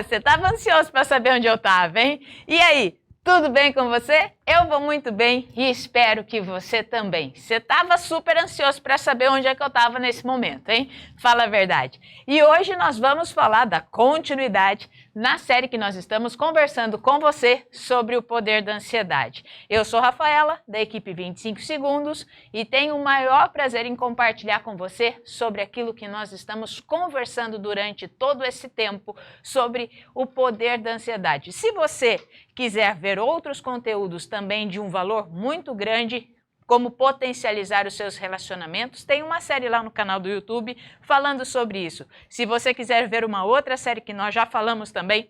Você estava ansioso para saber onde eu estava, hein? E aí, tudo bem com você? Eu vou muito bem e espero que você também. Você estava super ansioso para saber onde é que eu estava nesse momento, hein? Fala a verdade. E hoje nós vamos falar da continuidade na série que nós estamos conversando com você sobre o poder da ansiedade. Eu sou Rafaela, da equipe 25 Segundos, e tenho o maior prazer em compartilhar com você sobre aquilo que nós estamos conversando durante todo esse tempo sobre o poder da ansiedade. Se você quiser ver outros conteúdos também de um valor muito grande, como potencializar os seus relacionamentos, tem uma série lá no canal do YouTube falando sobre isso. Se você quiser ver uma outra série que nós já falamos também,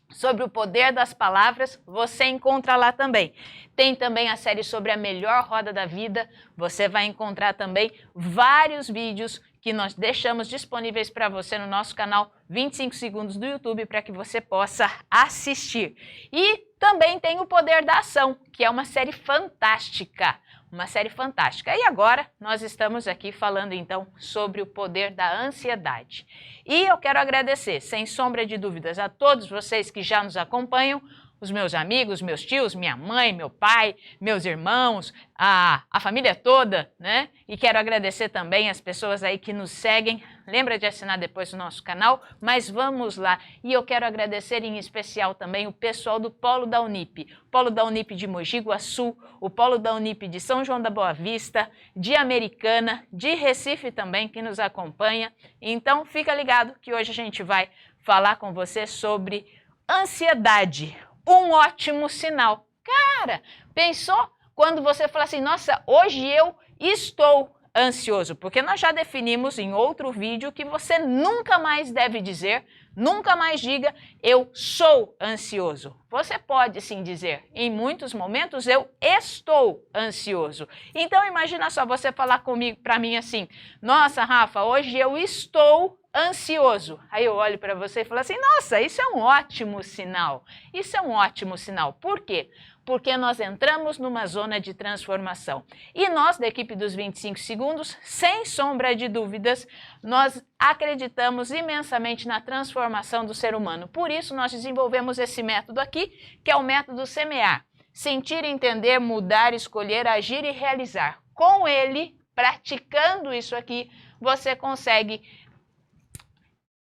sobre o poder das palavras, você encontra lá também. Tem também a série sobre a melhor roda da vida, você vai encontrar também vários vídeos que nós deixamos disponíveis para você no nosso canal 25 Segundos do YouTube para que você possa assistir. E também tem o Poder da Ação, que é uma série fantástica. Uma série fantástica. E agora nós estamos aqui falando então sobre o poder da ansiedade. E eu quero agradecer, sem sombra de dúvidas, a todos vocês que já nos acompanham, os meus amigos, meus tios, minha mãe, meu pai, meus irmãos, a família toda, né? E quero agradecer também as pessoas aí que nos seguem. Lembra de assinar depois o nosso canal, mas vamos lá. E eu quero agradecer em especial também o pessoal do Polo da Unip. Polo da Unip de Mogi Guaçu, o Polo da Unip de São João da Boa Vista, de Americana, de Recife também, que nos acompanha. Então fica ligado que hoje a gente vai falar com você sobre ansiedade. Um ótimo sinal. Cara, pensou quando você fala assim, nossa, hoje eu estou ansioso? Porque nós já definimos em outro vídeo que você nunca mais deve dizer, nunca mais diga, eu sou ansioso. Você pode sim dizer, em muitos momentos eu estou ansioso. Então imagina só você falar comigo, para mim assim, nossa Rafa, hoje eu estou ansioso. Aí eu olho para você e falo assim, nossa, isso é um ótimo sinal. Isso é um ótimo sinal. Por quê? Porque nós entramos numa zona de transformação. E nós, da equipe dos 25 Segundos, sem sombra de dúvidas, nós acreditamos imensamente na transformação do ser humano. Por isso, nós desenvolvemos esse método aqui, que é o método SEMEAR. Sentir, entender, mudar, escolher, agir e realizar. Com ele, praticando isso aqui, você consegue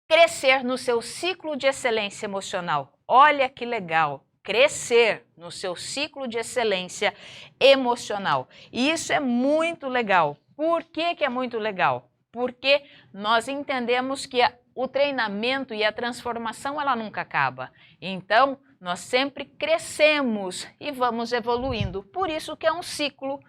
crescer no seu ciclo de excelência emocional. Olha que legal! Crescer no seu ciclo de excelência emocional. E isso é muito legal. Por que que é muito legal? Porque nós entendemos que o treinamento e a transformação, ela nunca acaba. Então, nós sempre crescemos e vamos evoluindo. Por isso que é um ciclo.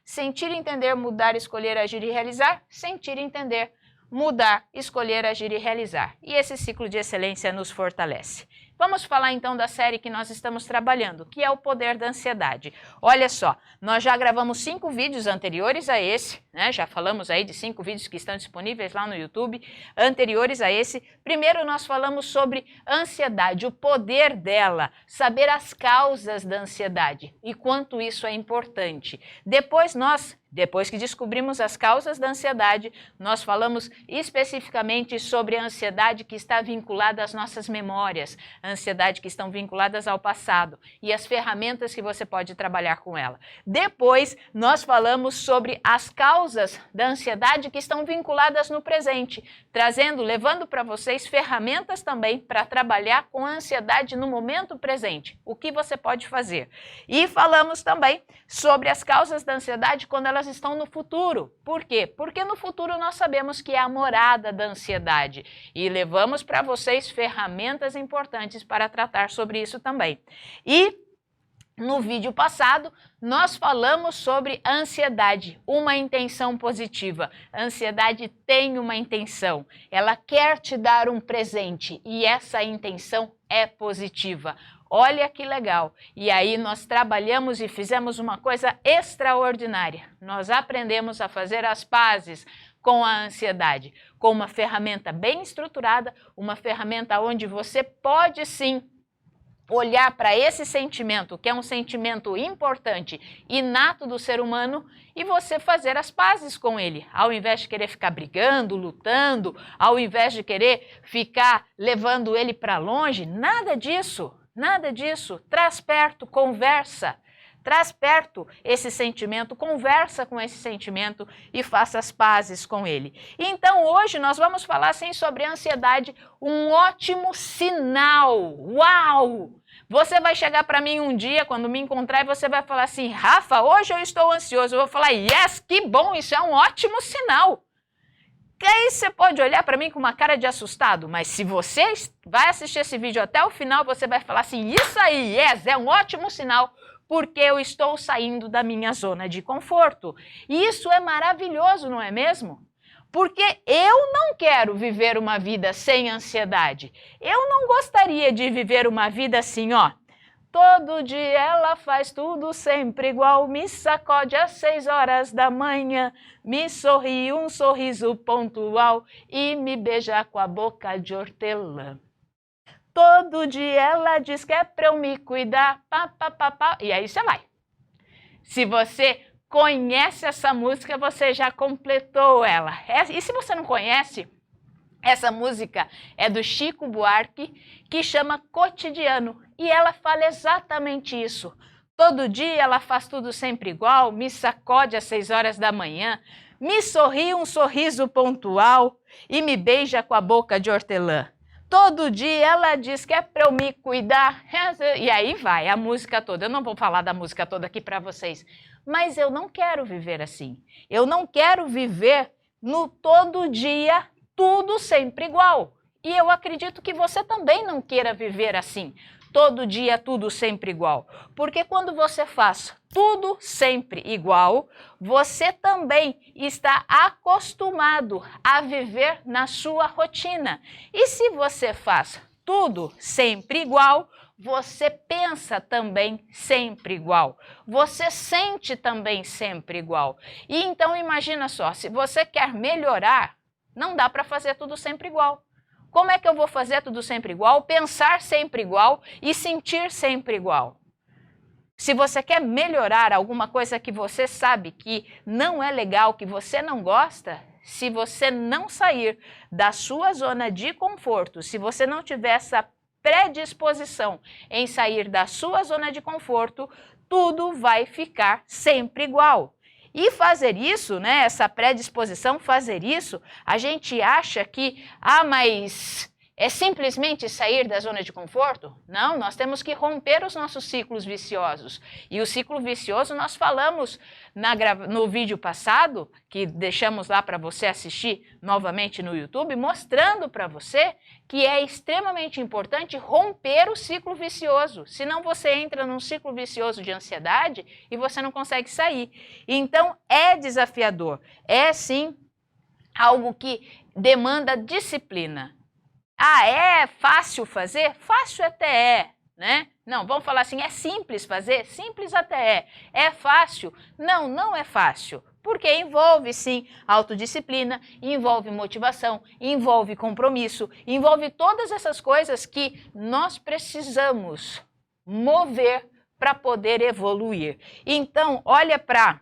Sentir, entender, mudar, escolher, agir e realizar. Sentir, entender, mudar, escolher, agir e realizar. E esse ciclo de excelência nos fortalece. Vamos falar então da série que nós estamos trabalhando, que é o poder da ansiedade. Olha só, nós já gravamos 5 vídeos anteriores a esse, né? Já falamos aí de 5 vídeos que estão disponíveis lá no YouTube, anteriores a esse. Primeiro nós falamos sobre ansiedade, o poder dela, saber as causas da ansiedade e quanto isso é importante. Depois que descobrimos as causas da ansiedade, nós falamos especificamente sobre a ansiedade que está vinculada às nossas memórias, a ansiedade que estão vinculadas ao passado e as ferramentas que você pode trabalhar com ela. Depois, nós falamos sobre as causas da ansiedade que estão vinculadas no presente, levando para vocês ferramentas também para trabalhar com a ansiedade no momento presente, o que você pode fazer. E falamos também sobre as causas da ansiedade quando elas estão no futuro. Por quê? Porque no futuro nós sabemos que é a morada da ansiedade e levamos para vocês ferramentas importantes para tratar sobre isso também. E no vídeo passado, nós falamos sobre a ansiedade, uma intenção positiva. A ansiedade tem uma intenção, ela quer te dar um presente e essa intenção é positiva. Olha que legal! E aí nós trabalhamos e fizemos uma coisa extraordinária. Nós aprendemos a fazer as pazes com a ansiedade, com uma ferramenta bem estruturada, uma ferramenta onde você pode sim olhar para esse sentimento, que é um sentimento importante, inato do ser humano, e você fazer as pazes com ele, ao invés de querer ficar brigando, lutando, ao invés de querer ficar levando ele para longe, nada disso, nada disso. Traz perto, conversa. Traz perto esse sentimento, conversa com esse sentimento e faça as pazes com ele. Então hoje nós vamos falar assim sobre a ansiedade, um ótimo sinal. Uau! Você vai chegar para mim um dia, quando me encontrar, e você vai falar assim, Rafa, hoje eu estou ansioso. Eu vou falar, yes, que bom, isso é um ótimo sinal. E aí você pode olhar para mim com uma cara de assustado, mas se você vai assistir esse vídeo até o final, você vai falar assim, isso aí, yes, é um ótimo sinal, porque eu estou saindo da minha zona de conforto. E isso é maravilhoso, não é mesmo? Porque eu não quero viver uma vida sem ansiedade. Eu não gostaria de viver uma vida assim, ó. Todo dia ela faz tudo sempre igual, me sacode às 6 horas da manhã, me sorri um sorriso pontual e me beija com a boca de hortelã. Todo dia ela diz que é pra eu me cuidar, pá, pá, pá, pá. E aí você vai. Se você conhece essa música, você já completou ela. E se você não conhece, essa música é do Chico Buarque, que chama Cotidiano. E ela fala exatamente isso. Todo dia ela faz tudo sempre igual, me sacode às 6 horas da manhã, me sorri um sorriso pontual e me beija com a boca de hortelã. Todo dia ela diz que é para eu me cuidar. E aí vai a música toda. Eu não vou falar da música toda aqui para vocês, mas eu não quero viver assim. Eu não quero viver no todo dia, tudo sempre igual. E eu acredito que você também não queira viver assim. Todo dia, tudo sempre igual. Porque quando você faz tudo sempre igual, você também está acostumado a viver na sua rotina. E se você faz tudo sempre igual, você pensa também sempre igual. Você sente também sempre igual. E então imagina só, se você quer melhorar, não dá para fazer tudo sempre igual. Como é que eu vou fazer tudo sempre igual, pensar sempre igual e sentir sempre igual? Se você quer melhorar alguma coisa que você sabe que não é legal, que você não gosta, se você não sair da sua zona de conforto, se você não tiver essa predisposição em sair da sua zona de conforto, tudo vai ficar sempre igual. E fazer isso, né, essa predisposição, fazer isso, a gente acha que, mas é simplesmente sair da zona de conforto? Não, nós temos que romper os nossos ciclos viciosos. E o ciclo vicioso nós falamos no vídeo passado, que deixamos lá para você assistir novamente no YouTube, mostrando para você que é extremamente importante romper o ciclo vicioso. Senão você entra num ciclo vicioso de ansiedade e você não consegue sair. Então é desafiador, é sim algo que demanda disciplina. Ah, é fácil fazer? Fácil até é, né? Não, vamos falar assim, é simples fazer? Simples até é. É fácil? Não, não é fácil. Porque envolve, sim, autodisciplina, envolve motivação, envolve compromisso, envolve todas essas coisas que nós precisamos mover para poder evoluir. Então, olha para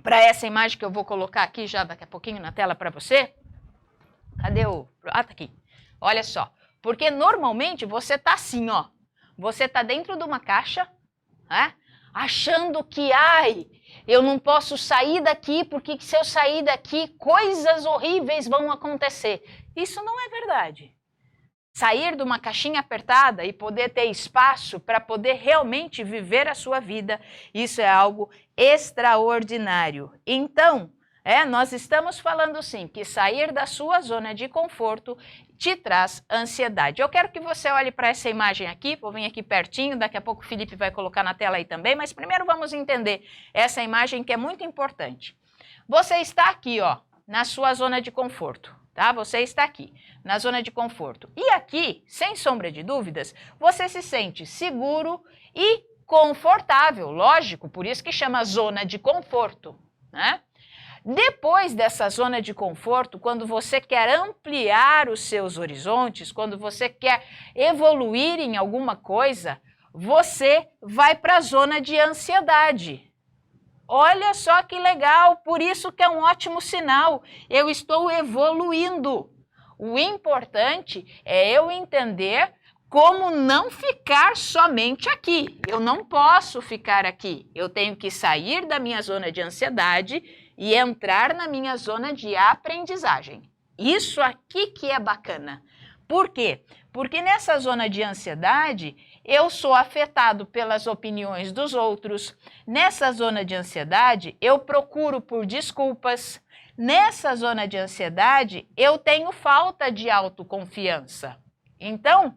essa imagem que eu vou colocar aqui já daqui a pouquinho na tela para você. Cadê o... Ah, tá aqui. Olha só, porque normalmente você tá assim, ó, você tá dentro de uma caixa, né, achando que, eu não posso sair daqui, porque se eu sair daqui, coisas horríveis vão acontecer. Isso não é verdade. Sair de uma caixinha apertada e poder ter espaço para poder realmente viver a sua vida, isso é algo extraordinário. Então, nós estamos falando sim, que sair da sua zona de conforto te traz ansiedade. Eu quero que você olhe para essa imagem aqui, vou vir aqui pertinho, daqui a pouco o Felipe vai colocar na tela aí também, mas primeiro vamos entender essa imagem que é muito importante. Você está aqui, ó, na sua zona de conforto, tá? Você está aqui, na zona de conforto. E aqui, sem sombra de dúvidas, você se sente seguro e confortável, lógico, por isso que chama zona de conforto, né? Depois dessa zona de conforto, quando você quer ampliar os seus horizontes, quando você quer evoluir em alguma coisa, você vai para a zona de ansiedade. Olha só que legal, por isso que é um ótimo sinal. Eu estou evoluindo. O importante é eu entender como não ficar somente aqui. Eu não posso ficar aqui. Eu tenho que sair da minha zona de ansiedade e entrar na minha zona de aprendizagem. Isso aqui que é bacana. Por quê? Porque nessa zona de ansiedade, eu sou afetado pelas opiniões dos outros. Nessa zona de ansiedade, eu procuro por desculpas. Nessa zona de ansiedade, eu tenho falta de autoconfiança. Então,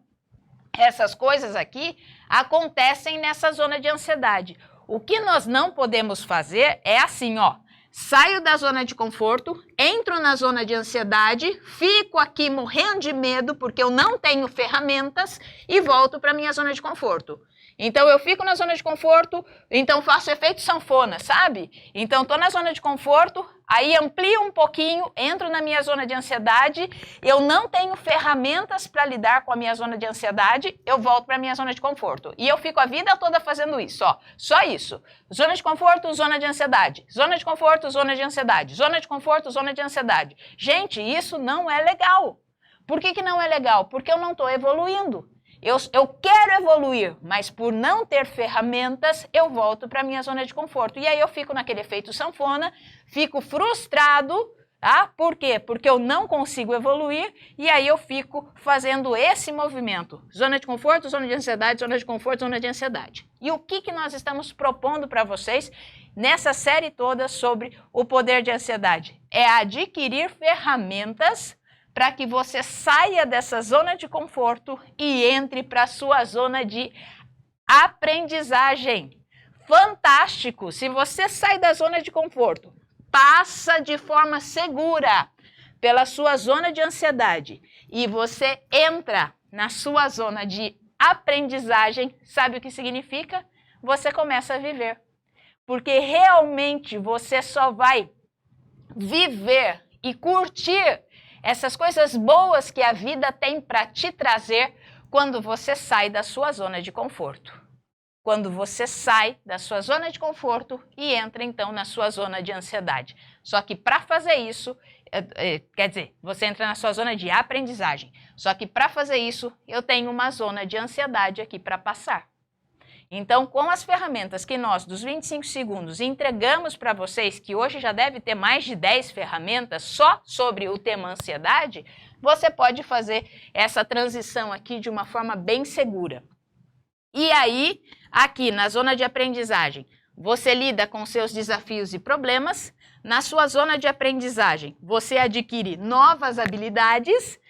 essas coisas aqui acontecem nessa zona de ansiedade. O que nós não podemos fazer é assim, ó. Saio da zona de conforto, entro na zona de ansiedade, fico aqui morrendo de medo porque eu não tenho ferramentas e volto para minha zona de conforto. Então eu fico na zona de conforto, então faço efeito sanfona, sabe? Então estou na zona de conforto, aí amplio um pouquinho, entro na minha zona de ansiedade, eu não tenho ferramentas para lidar com a minha zona de ansiedade, eu volto para a minha zona de conforto. E eu fico a vida toda fazendo isso, ó, só isso. Zona de conforto, zona de ansiedade. Zona de conforto, zona de ansiedade. Zona de conforto, zona de ansiedade. Gente, isso não é legal. Por que não é legal? Porque eu não estou evoluindo. Eu quero evoluir, mas por não ter ferramentas, eu volto para a minha zona de conforto. E aí eu fico naquele efeito sanfona, fico frustrado, tá? Por quê? Porque eu não consigo evoluir e aí eu fico fazendo esse movimento. Zona de conforto, zona de ansiedade, zona de conforto, zona de ansiedade. E o que nós estamos propondo para vocês nessa série toda sobre o poder de ansiedade? É adquirir ferramentas para que você saia dessa zona de conforto e entre para a sua zona de aprendizagem. Fantástico! Se você sai da zona de conforto, passa de forma segura pela sua zona de ansiedade e você entra na sua zona de aprendizagem, sabe o que significa? Você começa a viver. Porque realmente você só vai viver e curtir essas coisas boas que a vida tem para te trazer quando você sai da sua zona de conforto. Quando você sai da sua zona de conforto e entra então na sua zona de ansiedade. Só que para fazer isso, quer dizer, você entra na sua zona de aprendizagem. Só que para fazer isso, eu tenho uma zona de ansiedade aqui para passar. Então, com as ferramentas que nós, dos 25 segundos, entregamos para vocês, que hoje já deve ter mais de 10 ferramentas só sobre o tema ansiedade, você pode fazer essa transição aqui de uma forma bem segura. E aí, aqui na zona de aprendizagem, você lida com seus desafios e problemas. Na sua zona de aprendizagem, você adquire novas habilidades,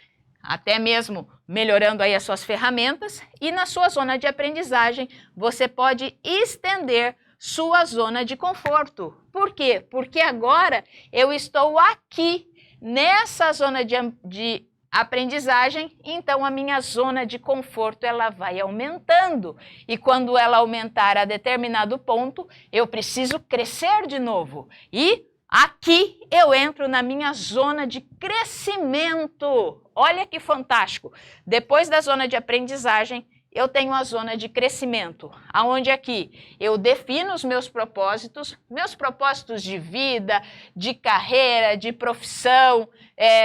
até mesmo melhorando aí as suas ferramentas, e na sua zona de aprendizagem você pode estender sua zona de conforto. Por quê? Porque agora eu estou aqui nessa zona de aprendizagem, então a minha zona de conforto ela vai aumentando e quando ela aumentar a determinado ponto, eu preciso crescer de novo e aqui eu entro na minha zona de crescimento. Olha que fantástico! Depois da zona de aprendizagem, eu tenho a zona de crescimento, aonde aqui eu defino os meus propósitos de vida, de carreira, de profissão,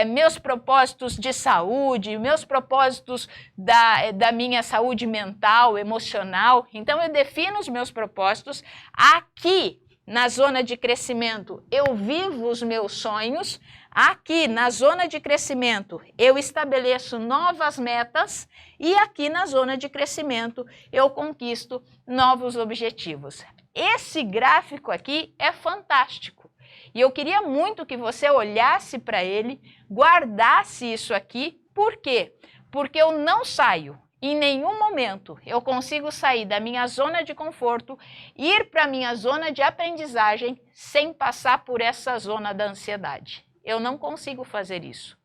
meus propósitos de saúde, meus propósitos da minha saúde mental, emocional. Então, eu defino os meus propósitos aqui. Na zona de crescimento, eu vivo os meus sonhos. Aqui, na zona de crescimento, eu estabeleço novas metas. E aqui, na zona de crescimento, eu conquisto novos objetivos. Esse gráfico aqui é fantástico. E eu queria muito que você olhasse para ele, guardasse isso aqui. Por quê? Porque eu não saio. Em nenhum momento eu consigo sair da minha zona de conforto, ir para a minha zona de aprendizagem sem passar por essa zona da ansiedade. Eu não consigo fazer isso,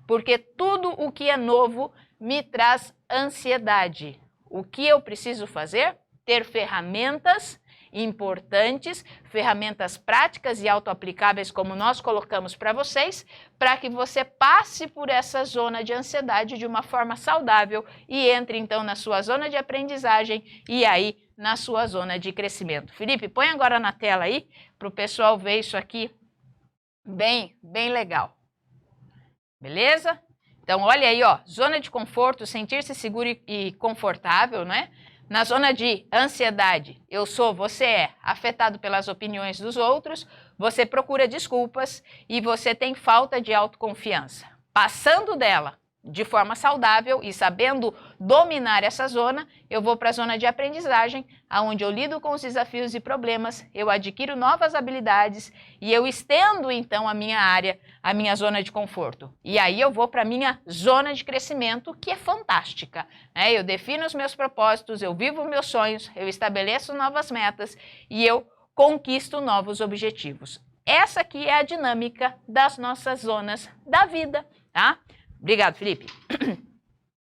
porque tudo o que é novo me traz ansiedade. O que eu preciso fazer? Ter ferramentas importantes, ferramentas práticas e autoaplicáveis como nós colocamos para vocês, para que você passe por essa zona de ansiedade de uma forma saudável e entre então na sua zona de aprendizagem e aí na sua zona de crescimento. Felipe, põe agora na tela aí para o pessoal ver isso aqui bem legal. Beleza? Então, olha aí, ó, zona de conforto, sentir-se seguro e confortável, né? Na zona de ansiedade, eu sou, você é afetado pelas opiniões dos outros, você procura desculpas e você tem falta de autoconfiança. Passando dela de forma saudável e sabendo dominar essa zona, eu vou para a zona de aprendizagem, onde eu lido com os desafios e problemas, eu adquiro novas habilidades e eu estendo então a minha área, a minha zona de conforto. E aí eu vou para a minha zona de crescimento, que é fantástica, né? Eu defino os meus propósitos, eu vivo meus sonhos, eu estabeleço novas metas e eu conquisto novos objetivos. Essa aqui é a dinâmica das nossas zonas da vida, tá? Obrigado, Felipe.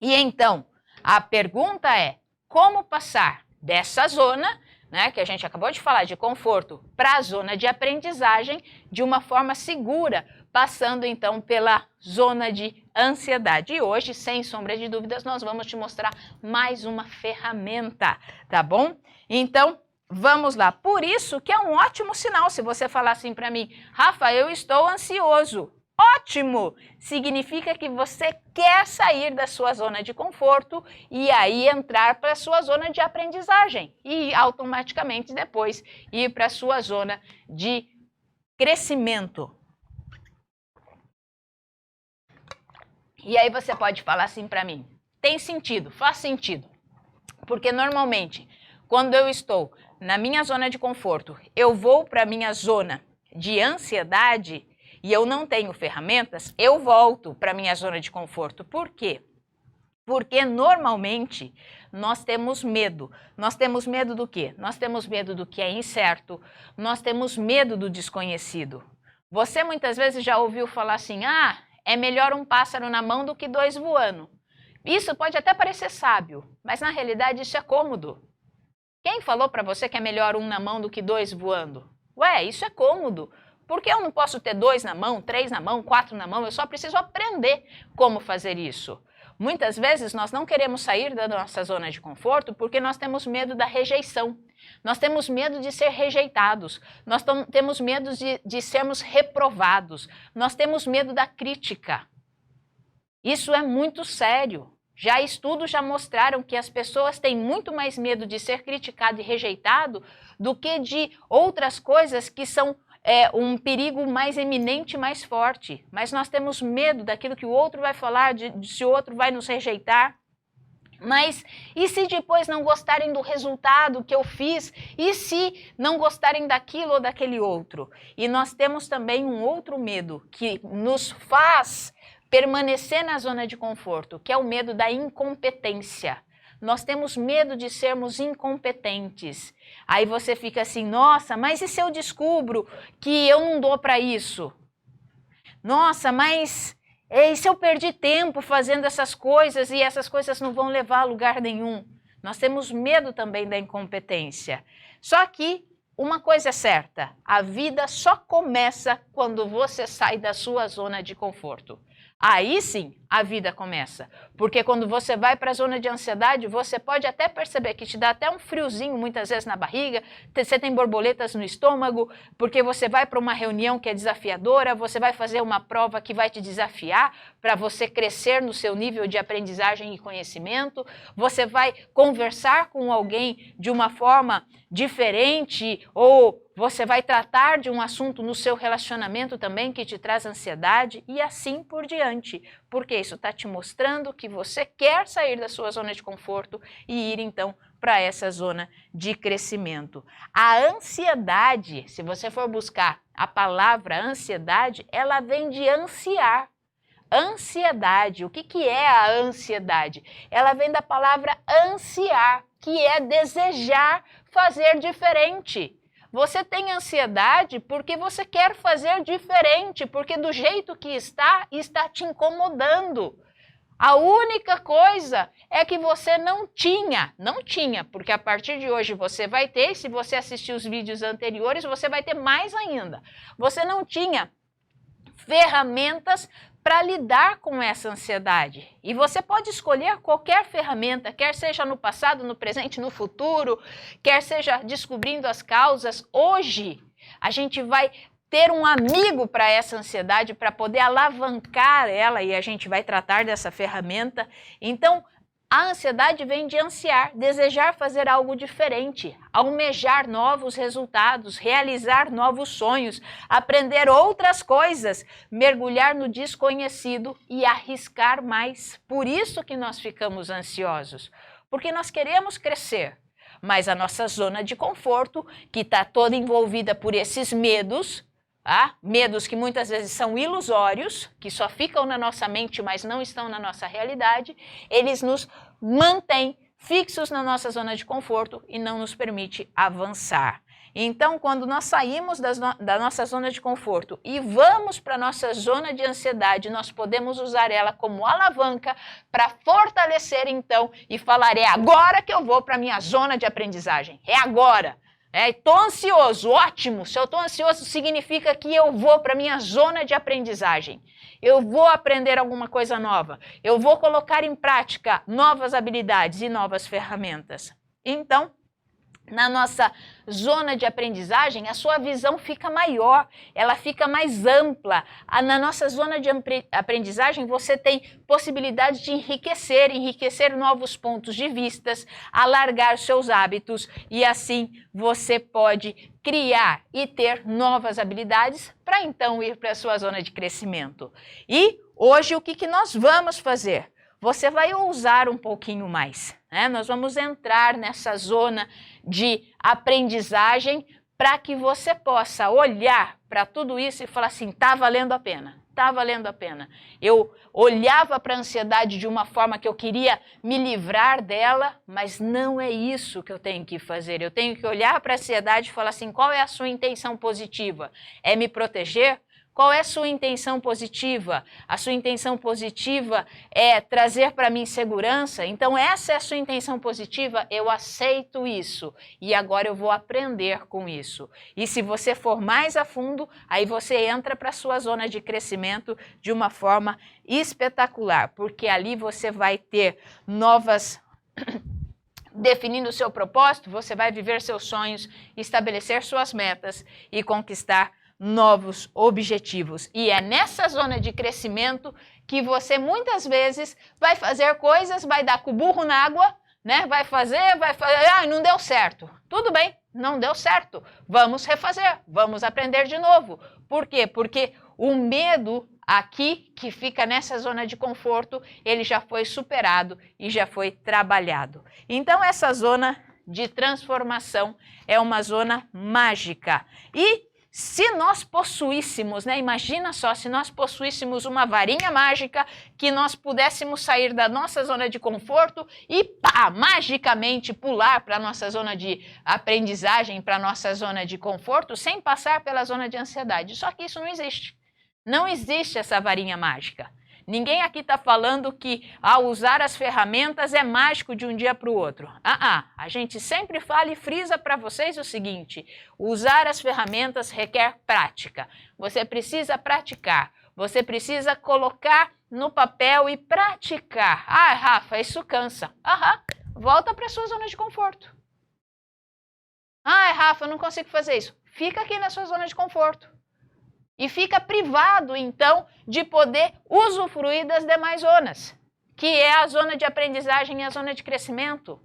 E então, a pergunta é, como passar dessa zona, né, que a gente acabou de falar de conforto, para a zona de aprendizagem de uma forma segura, passando então pela zona de ansiedade. E hoje, sem sombra de dúvidas, nós vamos te mostrar mais uma ferramenta, tá bom? Então, vamos lá. Por isso que é um ótimo sinal se você falar assim para mim, Rafa, eu estou ansioso. Ótimo! Significa que você quer sair da sua zona de conforto e aí entrar para a sua zona de aprendizagem e automaticamente depois ir para a sua zona de crescimento. E aí você pode falar assim para mim, tem sentido, faz sentido, porque normalmente quando eu estou na minha zona de conforto, eu vou para a minha zona de ansiedade e eu não tenho ferramentas, eu volto para a minha zona de conforto. Por quê? Porque normalmente nós temos medo. Nós temos medo do quê? Nós temos medo do que é incerto, nós temos medo do desconhecido. Você muitas vezes já ouviu falar assim, é melhor um pássaro na mão do que dois voando. Isso pode até parecer sábio, mas na realidade isso é cômodo. Quem falou para você que é melhor um na mão do que dois voando? Ué, isso é cômodo. Por que eu não posso ter 2 na mão, 3 na mão, 4 na mão? Eu só preciso aprender como fazer isso. Muitas vezes nós não queremos sair da nossa zona de conforto porque nós temos medo da rejeição. Nós temos medo de ser rejeitados. Nós temos medo de sermos reprovados. Nós temos medo da crítica. Isso é muito sério. Estudos já mostraram que as pessoas têm muito mais medo de ser criticado e rejeitado do que de outras coisas que são um perigo mais eminente, mais forte. Mas nós temos medo daquilo que o outro vai falar, se o outro vai nos rejeitar. Mas e se depois não gostarem do resultado que eu fiz? E se não gostarem daquilo ou daquele outro? E nós temos também um outro medo que nos faz permanecer na zona de conforto, que é o medo da incompetência. Nós temos medo de sermos incompetentes. Aí você fica assim, nossa, mas e se eu descubro que eu não dou para isso? Nossa, mas e se eu perdi tempo fazendo essas coisas e essas coisas não vão levar a lugar nenhum? Nós temos medo também da incompetência. Só que uma coisa é certa, a vida só começa quando você sai da sua zona de conforto. Aí sim a vida começa, porque quando você vai para a zona de ansiedade, você pode até perceber que te dá até um friozinho muitas vezes na barriga, você tem borboletas no estômago, porque você vai para uma reunião que é desafiadora, você vai fazer uma prova que vai te desafiar para você crescer no seu nível de aprendizagem e conhecimento, você vai conversar com alguém de uma forma diferente ou você vai tratar de um assunto no seu relacionamento também que te traz ansiedade e assim por diante, porque isso está te mostrando que você quer sair da sua zona de conforto e ir então para essa zona de crescimento. A ansiedade, se você for buscar a palavra ansiedade, ela vem de ansiar. Ansiedade, o que é a ansiedade? Ela vem da palavra ansiar, que é desejar fazer diferente. Você tem ansiedade porque você quer fazer diferente, porque do jeito que está te incomodando. A única coisa é que você não tinha, porque a partir de hoje você vai ter, e se você assistir os vídeos anteriores, você vai ter mais ainda. Você não tinha ferramentas para lidar com essa ansiedade. E você pode escolher qualquer ferramenta, quer seja no passado, no presente, no futuro, quer seja descobrindo as causas. Hoje, a gente vai ter um amigo para essa ansiedade, para poder alavancar ela, e a gente vai tratar dessa ferramenta. Então, a ansiedade vem de ansiar, desejar fazer algo diferente, almejar novos resultados, realizar novos sonhos, aprender outras coisas, mergulhar no desconhecido e arriscar mais. Por isso que nós ficamos ansiosos, porque nós queremos crescer, mas a nossa zona de conforto, que está toda envolvida por esses medos, medos que muitas vezes são ilusórios, que só ficam na nossa mente, mas não estão na nossa realidade, eles nos mantêm fixos na nossa zona de conforto e não nos permite avançar. Então, quando nós saímos da nossa zona de conforto e vamos para a nossa zona de ansiedade, nós podemos usar ela como alavanca para fortalecer então e falar, é agora que eu vou para a minha zona de aprendizagem, é agora. Estou ansioso, ótimo, se eu estou ansioso significa que eu vou para a minha zona de aprendizagem. Eu vou aprender alguma coisa nova, eu vou colocar em prática novas habilidades e novas ferramentas. Então, na nossa zona de aprendizagem, a sua visão fica maior, ela fica mais ampla. Na nossa zona de aprendizagem, você tem possibilidade de enriquecer novos pontos de vistas, alargar seus hábitos e assim você pode criar e ter novas habilidades para então ir para a sua zona de crescimento. E hoje o que nós vamos fazer? Você vai ousar um pouquinho mais, né? Nós vamos entrar nessa zona de aprendizagem para que você possa olhar para tudo isso e falar assim, tá valendo a pena, tá valendo a pena. Eu olhava para a ansiedade de uma forma que eu queria me livrar dela, mas não é isso que eu tenho que fazer. Eu tenho que olhar para a ansiedade e falar assim, qual é a sua intenção positiva? É me proteger? Qual é a sua intenção positiva? A sua intenção positiva é trazer para mim segurança? Então essa é a sua intenção positiva, eu aceito isso e agora eu vou aprender com isso. E se você for mais a fundo, aí você entra para a sua zona de crescimento de uma forma espetacular, porque ali você vai ter novas... Definindo o seu propósito, você vai viver seus sonhos, estabelecer suas metas e conquistar novos objetivos. E é nessa zona de crescimento que você muitas vezes vai fazer coisas, vai dar com o burro na água, né? Vai fazer, não deu certo. Tudo bem, não deu certo. Vamos refazer, vamos aprender de novo. Por quê? Porque o medo aqui, que fica nessa zona de conforto, ele já foi superado e já foi trabalhado. Então essa zona de transformação é uma zona mágica. E se nós possuíssemos, né, imagina só, se nós possuíssemos uma varinha mágica que nós pudéssemos sair da nossa zona de conforto e pá, magicamente pular para a nossa zona de aprendizagem, para a nossa zona de conforto, sem passar pela zona de ansiedade. Só que isso não existe. Não existe essa varinha mágica. Ninguém aqui está falando que ao usar as ferramentas é mágico de um dia para o outro. A gente sempre fala e frisa para vocês o seguinte, usar as ferramentas requer prática. Você precisa praticar, você precisa colocar no papel e praticar. Rafa, isso cansa. Volta para a sua zona de conforto. Rafa, eu não consigo fazer isso. Fica aqui na sua zona de conforto. E fica privado, então, de poder usufruir das demais zonas, que é a zona de aprendizagem e a zona de crescimento.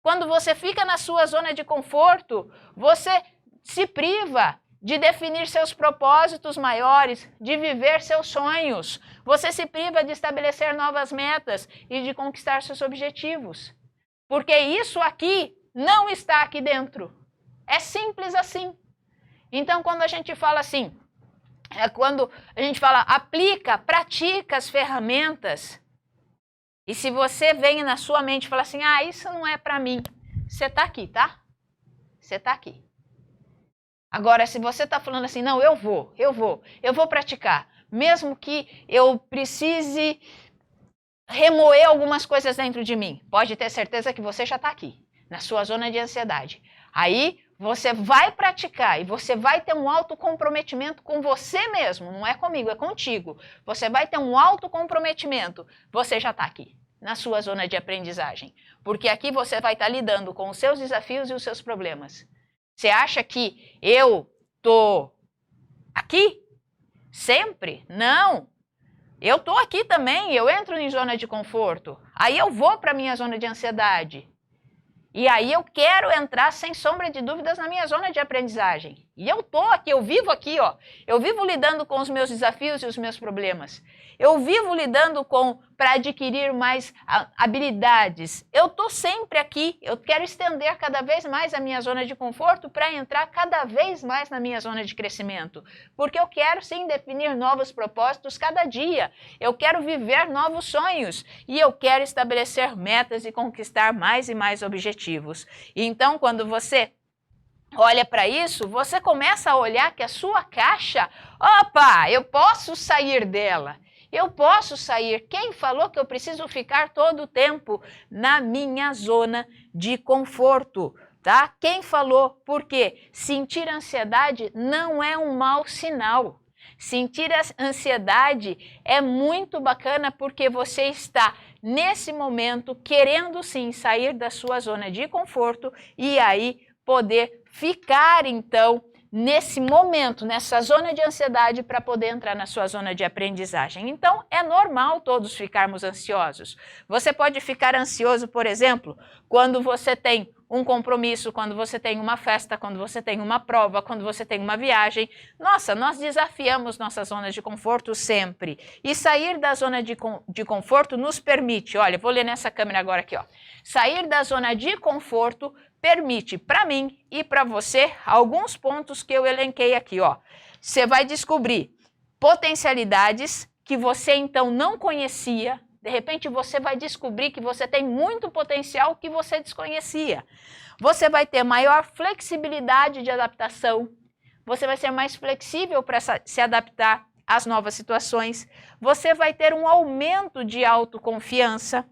Quando você fica na sua zona de conforto, você se priva de definir seus propósitos maiores, de viver seus sonhos. Você se priva de estabelecer novas metas e de conquistar seus objetivos. Porque isso aqui não está aqui dentro. É simples assim. Então, quando a gente fala assim, quando a gente fala aplica, pratica as ferramentas, e se você vem na sua mente e fala assim, isso não é para mim, você está aqui, tá? Você está aqui. Agora, se você está falando assim, não, eu vou praticar, mesmo que eu precise remoer algumas coisas dentro de mim. Pode ter certeza que você já está aqui, na sua zona de ansiedade. Aí você vai praticar e você vai ter um autocomprometimento com você mesmo, não é comigo, é contigo. Você vai ter um autocomprometimento, você já está aqui, na sua zona de aprendizagem. Porque aqui você vai estar lidando com os seus desafios e os seus problemas. Você acha que eu tô aqui sempre? Não! Eu tô aqui também, eu entro em zona de conforto. Aí eu vou para minha zona de ansiedade. E aí eu quero entrar, sem sombra de dúvidas, na minha zona de aprendizagem. E eu tô aqui, eu vivo aqui, ó. Eu vivo lidando com os meus desafios e os meus problemas. Eu vivo lidando para adquirir mais habilidades. Eu tô sempre aqui. Eu quero estender cada vez mais a minha zona de conforto para entrar cada vez mais na minha zona de crescimento. Porque eu quero sim definir novos propósitos cada dia. Eu quero viver novos sonhos. E eu quero estabelecer metas e conquistar mais e mais objetivos. Então, quando você olha para isso, você começa a olhar que a sua caixa, opa, eu posso sair dela. Eu posso sair. Quem falou que eu preciso ficar todo o tempo na minha zona de conforto? Tá? Quem falou? Porque sentir ansiedade não é um mau sinal. Sentir ansiedade é muito bacana porque você está, nesse momento, querendo sim sair da sua zona de conforto e aí poder ficar, então, nesse momento, nessa zona de ansiedade para poder entrar na sua zona de aprendizagem. Então, é normal todos ficarmos ansiosos. Você pode ficar ansioso, por exemplo, quando você tem um compromisso, quando você tem uma festa, quando você tem uma prova, quando você tem uma viagem. Nossa, nós desafiamos nossas zonas de conforto sempre. E sair da zona de conforto nos permite, olha, vou ler nessa câmera agora aqui, ó. Sair da zona de conforto permite para mim e para você alguns pontos que eu elenquei aqui, ó. Você vai descobrir potencialidades que você então não conhecia. De repente você vai descobrir que você tem muito potencial que você desconhecia. Você vai ter maior flexibilidade de adaptação. Você vai ser mais flexível para se adaptar às novas situações. Você vai ter um aumento de autoconfiança.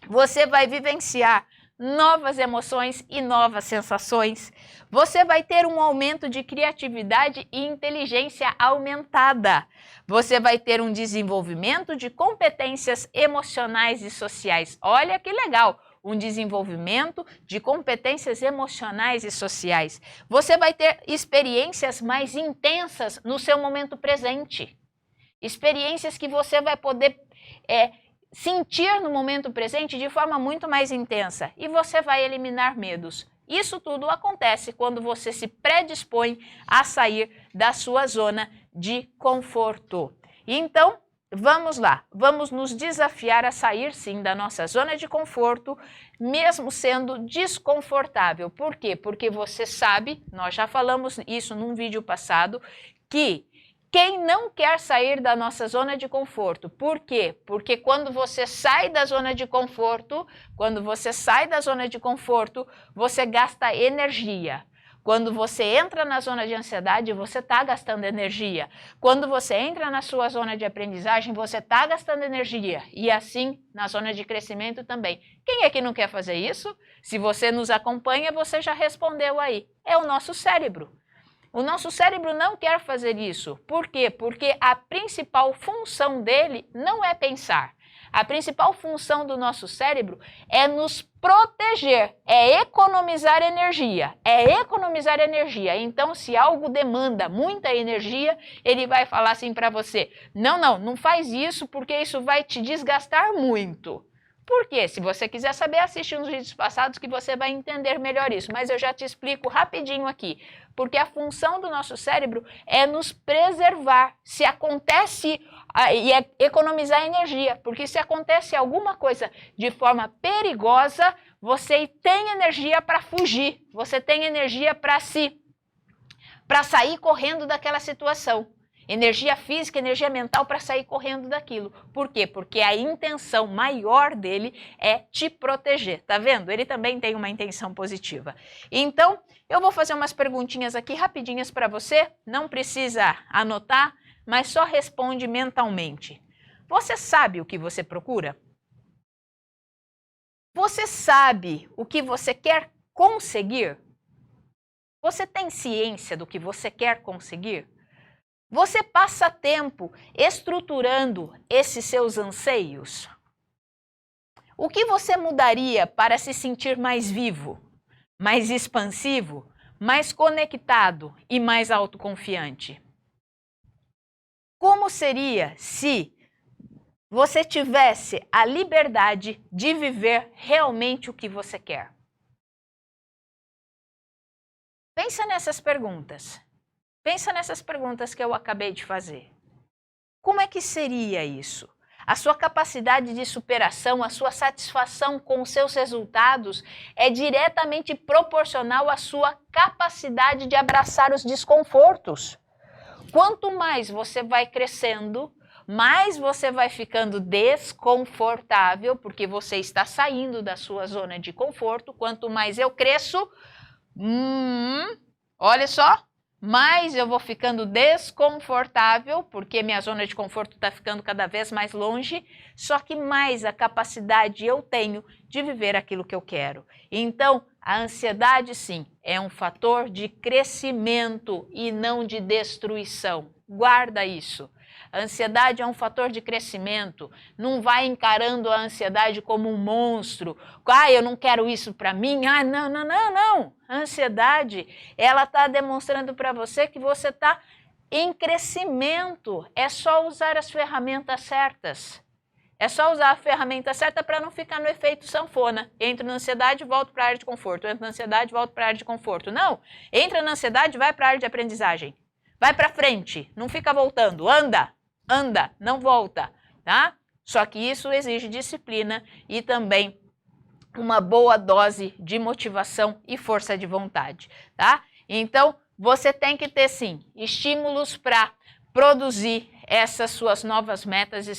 Você vai vivenciar novas emoções e novas sensações. Você vai ter um aumento de criatividade e inteligência aumentada. Você vai ter um desenvolvimento de competências emocionais e sociais. Olha que legal! Um desenvolvimento de competências emocionais e sociais. Você vai ter experiências mais intensas no seu momento presente. Experiências que você vai poder sentir no momento presente de forma muito mais intensa e você vai eliminar medos. Isso tudo acontece quando você se predispõe a sair da sua zona de conforto. Então, vamos lá, vamos nos desafiar a sair sim da nossa zona de conforto, mesmo sendo desconfortável. Por quê? Porque você sabe, nós já falamos isso num vídeo passado, que quem não quer sair da nossa zona de conforto? Por quê? Porque quando você sai da zona de conforto, você gasta energia. Quando você entra na zona de ansiedade, você está gastando energia. Quando você entra na sua zona de aprendizagem, você está gastando energia. E assim, na zona de crescimento também. Quem é que não quer fazer isso? Se você nos acompanha, você já respondeu aí. É o nosso cérebro. O nosso cérebro não quer fazer isso. Por quê? Porque a principal função dele não é pensar. A principal função do nosso cérebro é nos proteger, é economizar energia. Então, se algo demanda muita energia, ele vai falar assim para você: não faz isso porque isso vai te desgastar muito. Por quê? Se você quiser saber, assiste uns vídeos passados que você vai entender melhor isso. Mas eu já te explico rapidinho aqui. Porque a função do nosso cérebro é nos preservar. Se acontece, e é economizar energia. Porque se acontece alguma coisa de forma perigosa, você tem energia para fugir. Você tem energia para sair correndo daquela situação. Energia física, energia mental para sair correndo daquilo. Por quê? Porque a intenção maior dele é te proteger. Tá vendo? Ele também tem uma intenção positiva. Então, eu vou fazer umas perguntinhas aqui rapidinhas para você. Não precisa anotar, mas só responde mentalmente. Você sabe o que você procura? Você sabe o que você quer conseguir? Você tem ciência do que você quer conseguir? Você passa tempo estruturando esses seus anseios? O que você mudaria para se sentir mais vivo, mais expansivo, mais conectado e mais autoconfiante? Como seria se você tivesse a liberdade de viver realmente o que você quer? Pensa nessas perguntas. Pensa nessas perguntas que eu acabei de fazer. Como é que seria isso? A sua capacidade de superação, a sua satisfação com os seus resultados é diretamente proporcional à sua capacidade de abraçar os desconfortos. Quanto mais você vai crescendo, mais você vai ficando desconfortável, porque você está saindo da sua zona de conforto. Quanto mais eu cresço, olha só, mais eu vou ficando desconfortável, porque minha zona de conforto está ficando cada vez mais longe, só que mais a capacidade eu tenho de viver aquilo que eu quero. Então, a ansiedade, sim, é um fator de crescimento e não de destruição. Guarda isso. A ansiedade é um fator de crescimento. Não vai encarando a ansiedade como um monstro. Ah, eu não quero isso para mim. Ah, não, não, não, não. A ansiedade, ela está demonstrando para você que você está em crescimento. É só usar as ferramentas certas. É só usar a ferramenta certa para não ficar no efeito sanfona. Entro na ansiedade, volto para a área de conforto. Entro na ansiedade, volto para a área de conforto. Não. Entra na ansiedade, vai para a área de aprendizagem. Vai para frente. Não fica voltando. Anda. Anda, não volta, tá? Só que isso exige disciplina e também uma boa dose de motivação e força de vontade, tá? Então, você tem que ter, sim, estímulos para produzir essas suas novas metas e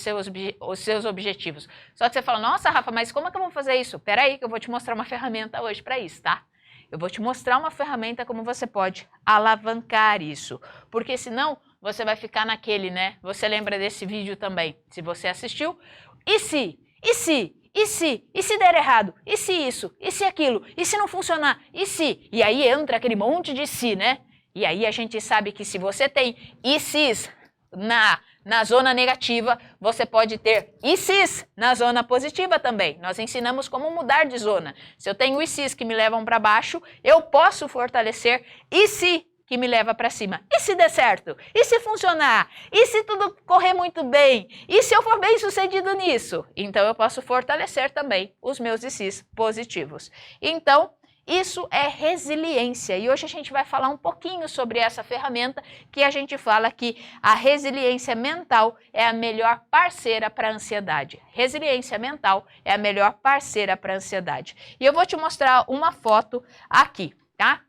os seus objetivos. Só que você fala, nossa, Rafa, mas como é que eu vou fazer isso? Peraí que eu vou te mostrar uma ferramenta hoje para isso, tá? Eu vou te mostrar uma ferramenta como você pode alavancar isso, porque senão você vai ficar naquele, né? Você lembra desse vídeo também, se você assistiu. E se? E se? E se? E se der errado? E se isso? E se aquilo? E se não funcionar? E se? E aí entra aquele monte de si, né? E aí a gente sabe que se você tem e se's na zona negativa, você pode ter e se's na zona positiva também. Nós ensinamos como mudar de zona. Se eu tenho e se's que me levam para baixo, eu posso fortalecer e se que me leva para cima. E se der certo? E se funcionar? E se tudo correr muito bem? E se eu for bem sucedido nisso? Então eu posso fortalecer também os meus e se's positivos. Então, isso é resiliência e hoje a gente vai falar um pouquinho sobre essa ferramenta que a gente fala que a resiliência mental é a melhor parceira para a ansiedade. Resiliência mental é a melhor parceira para a ansiedade. E eu vou te mostrar uma foto aqui, tá?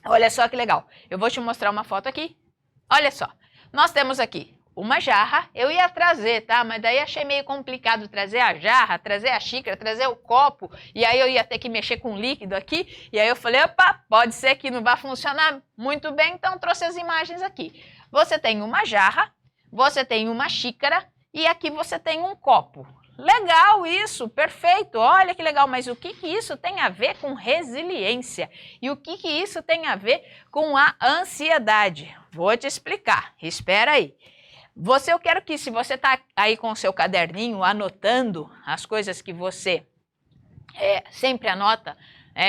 Olha só que legal. Eu vou te mostrar uma foto aqui. Olha só. Nós temos aqui uma jarra. Eu ia trazer, tá? Mas daí achei meio complicado trazer a jarra, trazer a xícara, trazer o copo. E aí eu ia ter que mexer com líquido aqui. E aí eu falei, opa, pode ser que não vá funcionar muito bem. Então trouxe as imagens aqui. Você tem uma jarra, você tem uma xícara e aqui você tem um copo. Legal isso, perfeito, olha que legal, mas o que isso tem a ver com resiliência? E o que isso tem a ver com a ansiedade? Vou te explicar, espera aí. Eu quero que se você está aí com o seu caderninho anotando as coisas que você sempre anota,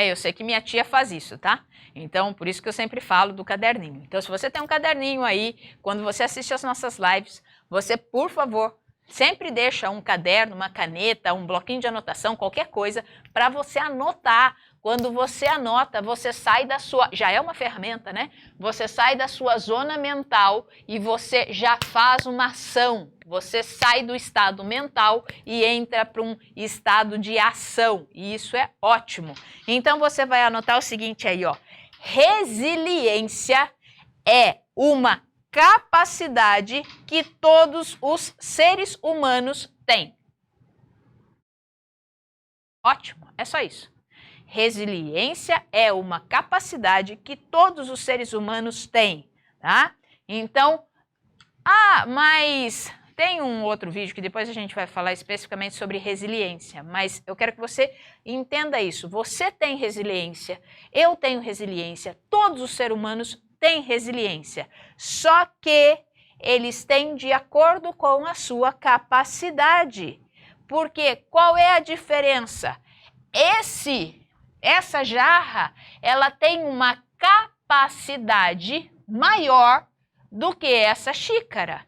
eu sei que minha tia faz isso, tá? Então, por isso que eu sempre falo do caderninho. Então, se você tem um caderninho aí, quando você assiste as nossas lives, você, por favor, sempre deixa um caderno, uma caneta, um bloquinho de anotação, qualquer coisa, para você anotar. Quando você anota, você sai da sua... Já é uma ferramenta, né? Você sai da sua zona mental e você já faz uma ação. Você sai do estado mental e entra para um estado de ação. E isso é ótimo. Então, você vai anotar o seguinte aí, ó. Resiliência é uma capacidade que todos os seres humanos têm. Ótimo, é só isso. Resiliência é uma capacidade que todos os seres humanos têm, tá? Então, mas Tem um outro vídeo que depois a gente vai falar especificamente sobre resiliência, mas eu quero que você entenda isso. Você tem resiliência, eu tenho resiliência, todos os seres humanos têm resiliência, só que eles têm de acordo com a sua capacidade. Porque qual é a diferença? Essa jarra, ela tem uma capacidade maior do que essa xícara.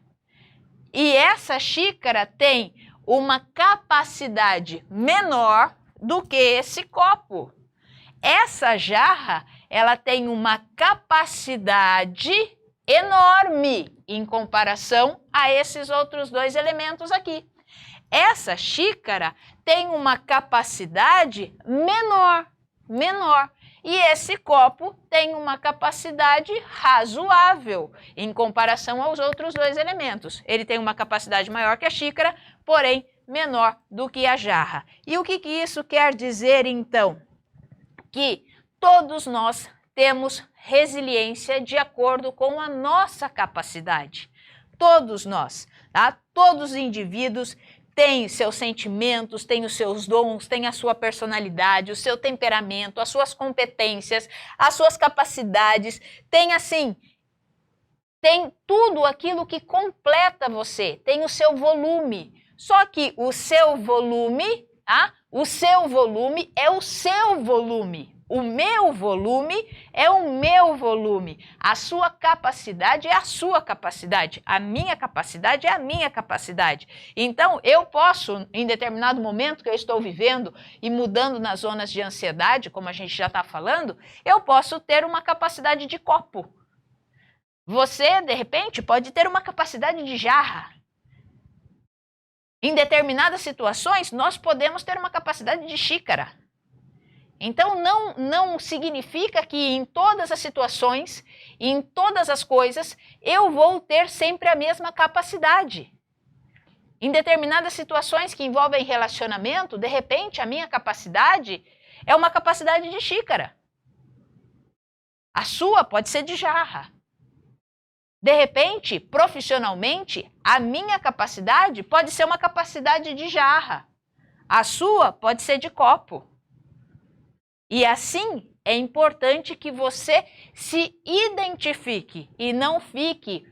E essa xícara tem uma capacidade menor do que esse copo. Essa jarra, ela tem uma capacidade enorme em comparação a esses outros dois elementos aqui. Essa xícara tem uma capacidade menor. E esse copo tem uma capacidade razoável em comparação aos outros dois elementos. Ele tem uma capacidade maior que a xícara, porém menor do que a jarra. E o que isso quer dizer, então? Que todos nós temos resiliência de acordo com a nossa capacidade. Todos nós, tá? Todos os indivíduos têm seus sentimentos, têm os seus dons, têm a sua personalidade, o seu temperamento, as suas competências, as suas capacidades, tem tudo aquilo que completa você, tem o seu volume. Só que o seu volume, tá? O seu volume é o seu volume. O meu volume é o meu volume. A sua capacidade é a sua capacidade. A minha capacidade é a minha capacidade. Então, eu posso, em determinado momento que eu estou vivendo e mudando nas zonas de ansiedade, como a gente já está falando, eu posso ter uma capacidade de copo. Você, de repente, pode ter uma capacidade de jarra. Em determinadas situações, nós podemos ter uma capacidade de xícara. Então, não significa que em todas as situações, em todas as coisas, eu vou ter sempre a mesma capacidade. Em determinadas situações que envolvem relacionamento, de repente, a minha capacidade é uma capacidade de xícara. A sua pode ser de jarra. De repente, profissionalmente, a minha capacidade pode ser uma capacidade de jarra. A sua pode ser de copo. E assim, é importante que você se identifique e não fique,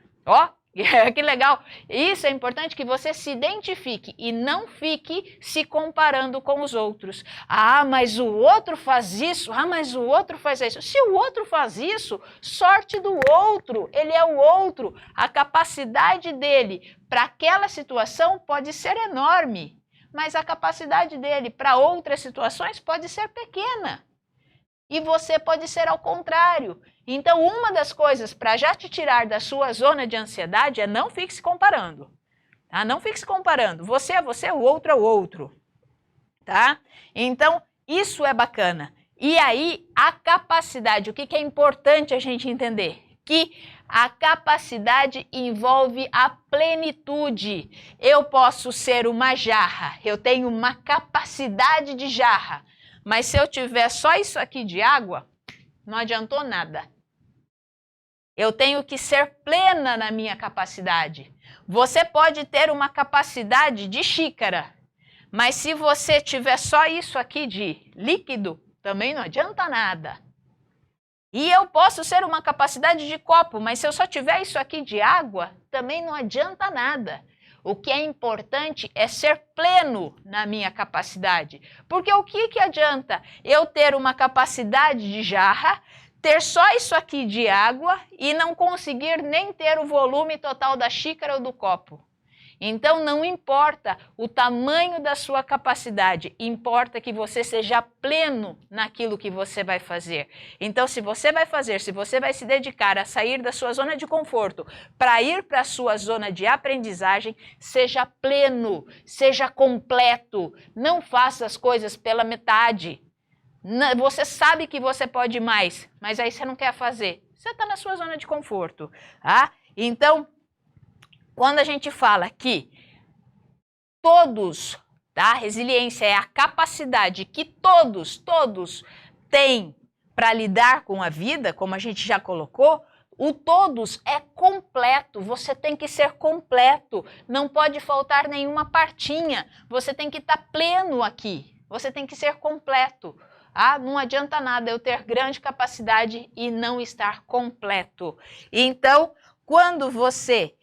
que legal, isso é importante que você se identifique e não fique se comparando com os outros. Ah, mas o outro faz isso, mas o outro faz isso. Se o outro faz isso, sorte do outro, ele é o outro. A capacidade dele para aquela situação pode ser enorme, mas a capacidade dele para outras situações pode ser pequena. E você pode ser ao contrário. Então, uma das coisas para já te tirar da sua zona de ansiedade é não fique se comparando. Tá? Não fique se comparando. Você é você, o outro é o outro. Tá? Então, isso é bacana. E aí, a capacidade, o que é importante a gente entender? Que a capacidade envolve a plenitude. Eu posso ser uma jarra, eu tenho uma capacidade de jarra. Mas se eu tiver só isso aqui de água, não adiantou nada. Eu tenho que ser plena na minha capacidade. Você pode ter uma capacidade de xícara, mas se você tiver só isso aqui de líquido, também não adianta nada. E eu posso ser uma capacidade de copo, mas se eu só tiver isso aqui de água, também não adianta nada. O que é importante é ser pleno na minha capacidade. Porque o que adianta eu ter uma capacidade de jarra, ter só isso aqui de água e não conseguir nem ter o volume total da xícara ou do copo? Então, não importa o tamanho da sua capacidade, importa que você seja pleno naquilo que você vai fazer. Então, se você vai se dedicar a sair da sua zona de conforto para ir para a sua zona de aprendizagem, seja pleno, seja completo, não faça as coisas pela metade. Você sabe que você pode mais, mas aí você não quer fazer. Você está na sua zona de conforto, tá? Então, quando a gente fala que todos, tá? Resiliência é a capacidade que todos têm para lidar com a vida, como a gente já colocou, O todos é completo, você tem que ser completo, não pode faltar nenhuma partinha, você tem que estar pleno aqui, você tem que ser completo. Ah, não adianta nada eu ter grande capacidade e não estar completo. Então, quando você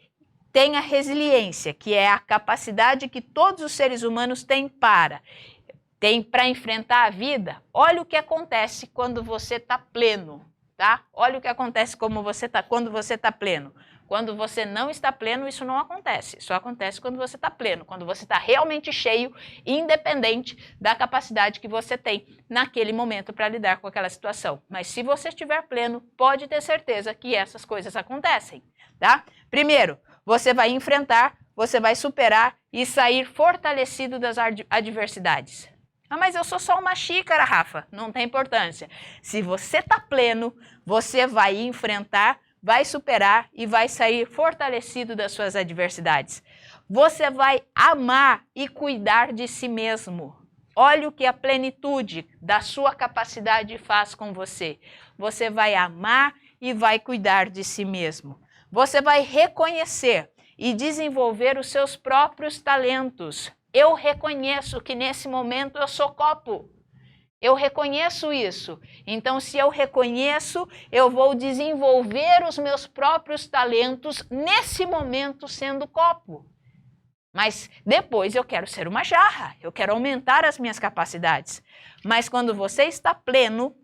tem a resiliência, que é a capacidade que todos os seres humanos têm para enfrentar a vida, olha o que acontece quando você está pleno, tá? Olha o que acontece quando você está pleno. Quando você não está pleno, isso não acontece. Só acontece quando você está pleno, quando você está realmente cheio, independente da capacidade que você tem naquele momento para lidar com aquela situação. Mas se você estiver pleno, pode ter certeza que essas coisas acontecem, tá? Primeiro, você vai enfrentar, você vai superar e sair fortalecido das adversidades. Ah, mas eu sou só uma xícara, Rafa. Não tem importância. Se você está pleno, você vai enfrentar, vai superar e vai sair fortalecido das suas adversidades. Você vai amar e cuidar de si mesmo. Olha o que a plenitude da sua capacidade faz com você. Você vai amar e vai cuidar de si mesmo. Você vai reconhecer e desenvolver os seus próprios talentos. Eu reconheço que nesse momento eu sou copo. Eu reconheço isso. Então, se eu reconheço, eu vou desenvolver os meus próprios talentos nesse momento sendo copo. Mas depois eu quero ser uma jarra, eu quero aumentar as minhas capacidades. Mas quando você está pleno,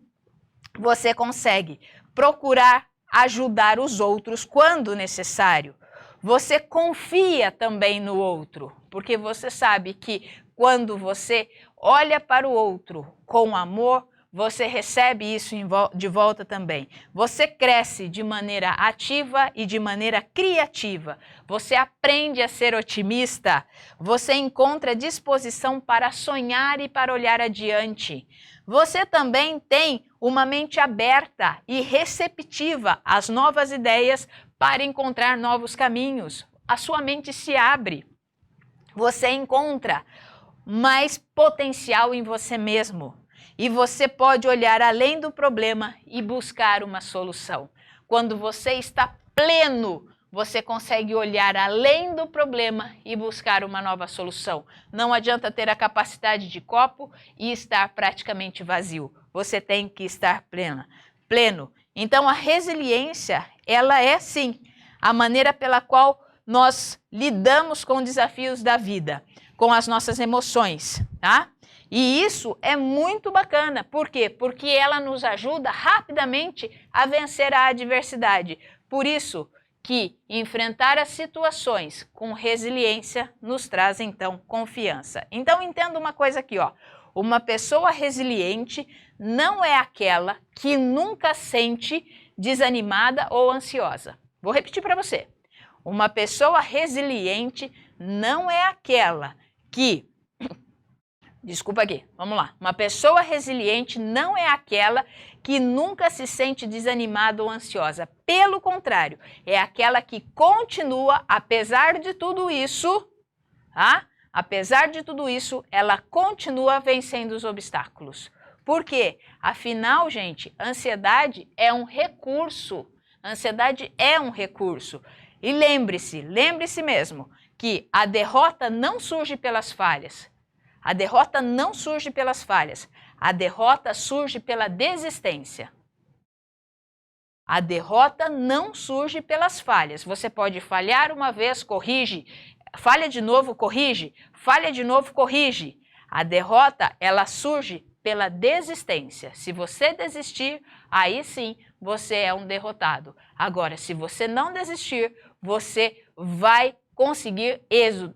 você consegue procurar ajudar os outros quando necessário. Você confia também no outro, porque você sabe que quando você olha para o outro com amor, você recebe isso de volta também. Você cresce de maneira ativa e de maneira criativa. Você aprende a ser otimista. Você encontra disposição para sonhar e para olhar adiante. Você também tem uma mente aberta e receptiva às novas ideias para encontrar novos caminhos. A sua mente se abre. Você encontra mais potencial em você mesmo. E você pode olhar além do problema e buscar uma solução. Quando você está pleno, você consegue olhar além do problema e buscar uma nova solução. Não adianta ter a capacidade de copo e estar praticamente vazio. Você tem que estar pleno. Então, a resiliência, ela é sim a maneira pela qual nós lidamos com desafios da vida, com as nossas emoções, tá? E isso é muito bacana. Por quê? Porque ela nos ajuda rapidamente a vencer a adversidade. Por isso que enfrentar as situações com resiliência nos traz, então, confiança. Então, entenda uma coisa aqui, ó. Uma pessoa resiliente não é aquela que nunca sente desanimada ou ansiosa. Vou repetir para você. Uma pessoa resiliente não é aquela que... Desculpa aqui, vamos lá. Uma pessoa resiliente não é aquela que nunca se sente desanimada ou ansiosa. Pelo contrário, é aquela que continua, apesar de tudo isso, tá? Apesar de tudo isso, ela continua vencendo os obstáculos. Por quê? Afinal, gente, ansiedade é um recurso. Ansiedade é um recurso. E lembre-se mesmo que a derrota não surge pelas falhas. A derrota não surge pelas falhas, a derrota surge pela desistência. A derrota não surge pelas falhas. Você pode falhar uma vez, corrige, falha de novo, corrige, falha de novo, corrige. A derrota, ela surge pela desistência. Se você desistir, aí sim você é um derrotado. Agora, se você não desistir, você vai conseguir êxito.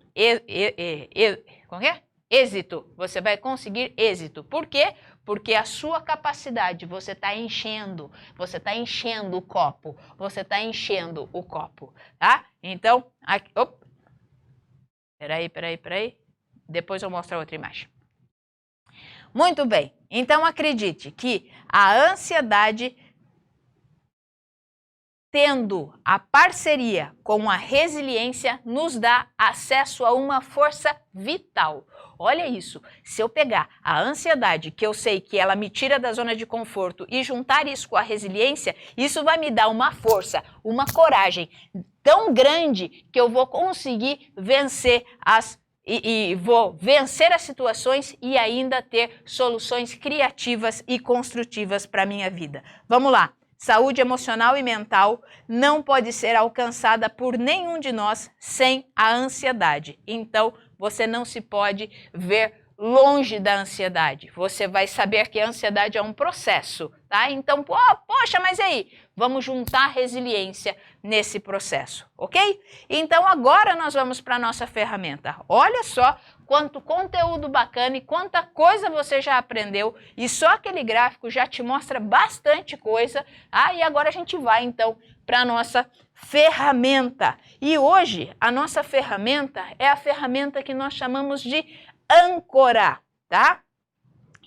Êxito, você vai conseguir êxito. Por quê? Porque a sua capacidade, você está enchendo o copo, tá? Então, aqui, peraí, depois eu mostro a outra imagem. Muito bem, então acredite que a ansiedade tendo a parceria com a resiliência, nos dá acesso a uma força vital. Olha isso, se eu pegar a ansiedade, que eu sei que ela me tira da zona de conforto, e juntar isso com a resiliência, isso vai me dar uma força, uma coragem tão grande que eu vou conseguir vencer vou vencer as situações e ainda ter soluções criativas e construtivas para a minha vida. Vamos lá. Saúde emocional e mental não pode ser alcançada por nenhum de nós sem a ansiedade. Então, você não se pode ver longe da ansiedade. Você vai saber que a ansiedade é um processo, tá? Então, poxa, mas aí, vamos juntar resiliência nesse processo, ok? Então, agora nós vamos para a nossa ferramenta. Olha só quanto conteúdo bacana e quanta coisa você já aprendeu, e só aquele gráfico já te mostra bastante coisa. E agora a gente vai, então, para a nossa ferramenta. E hoje, a nossa ferramenta é a ferramenta que nós chamamos de âncora, tá?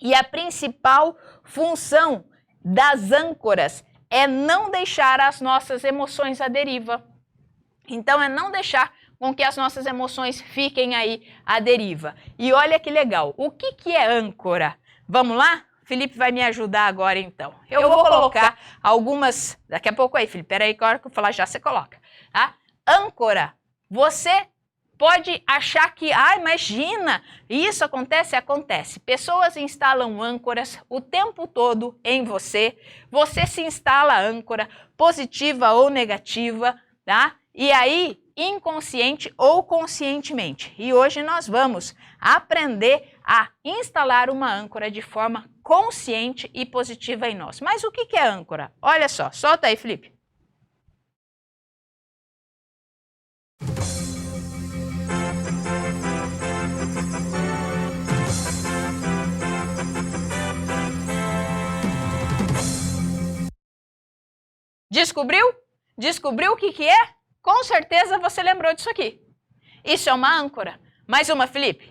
E a principal função das âncoras é não deixar as nossas emoções à deriva. Então, é não deixar com que as nossas emoções fiquem aí à deriva. E olha que legal, o que é âncora? Vamos lá? Felipe vai me ajudar agora, então. Eu vou colocar algumas... Daqui a pouco aí, Felipe, peraí, que a hora que eu falar já você coloca. Tá? Âncora, você pode achar que, imagina, isso acontece? Acontece. Pessoas instalam âncoras o tempo todo em você. Você se instala âncora, positiva ou negativa, tá? E aí, inconsciente ou conscientemente. E hoje nós vamos aprender a instalar uma âncora de forma consciente e positiva em nós. Mas o que é âncora? Olha só, solta aí, Felipe. Descobriu? Descobriu o que é? Com certeza você lembrou disso aqui. Isso é uma âncora. Mais uma, Felipe.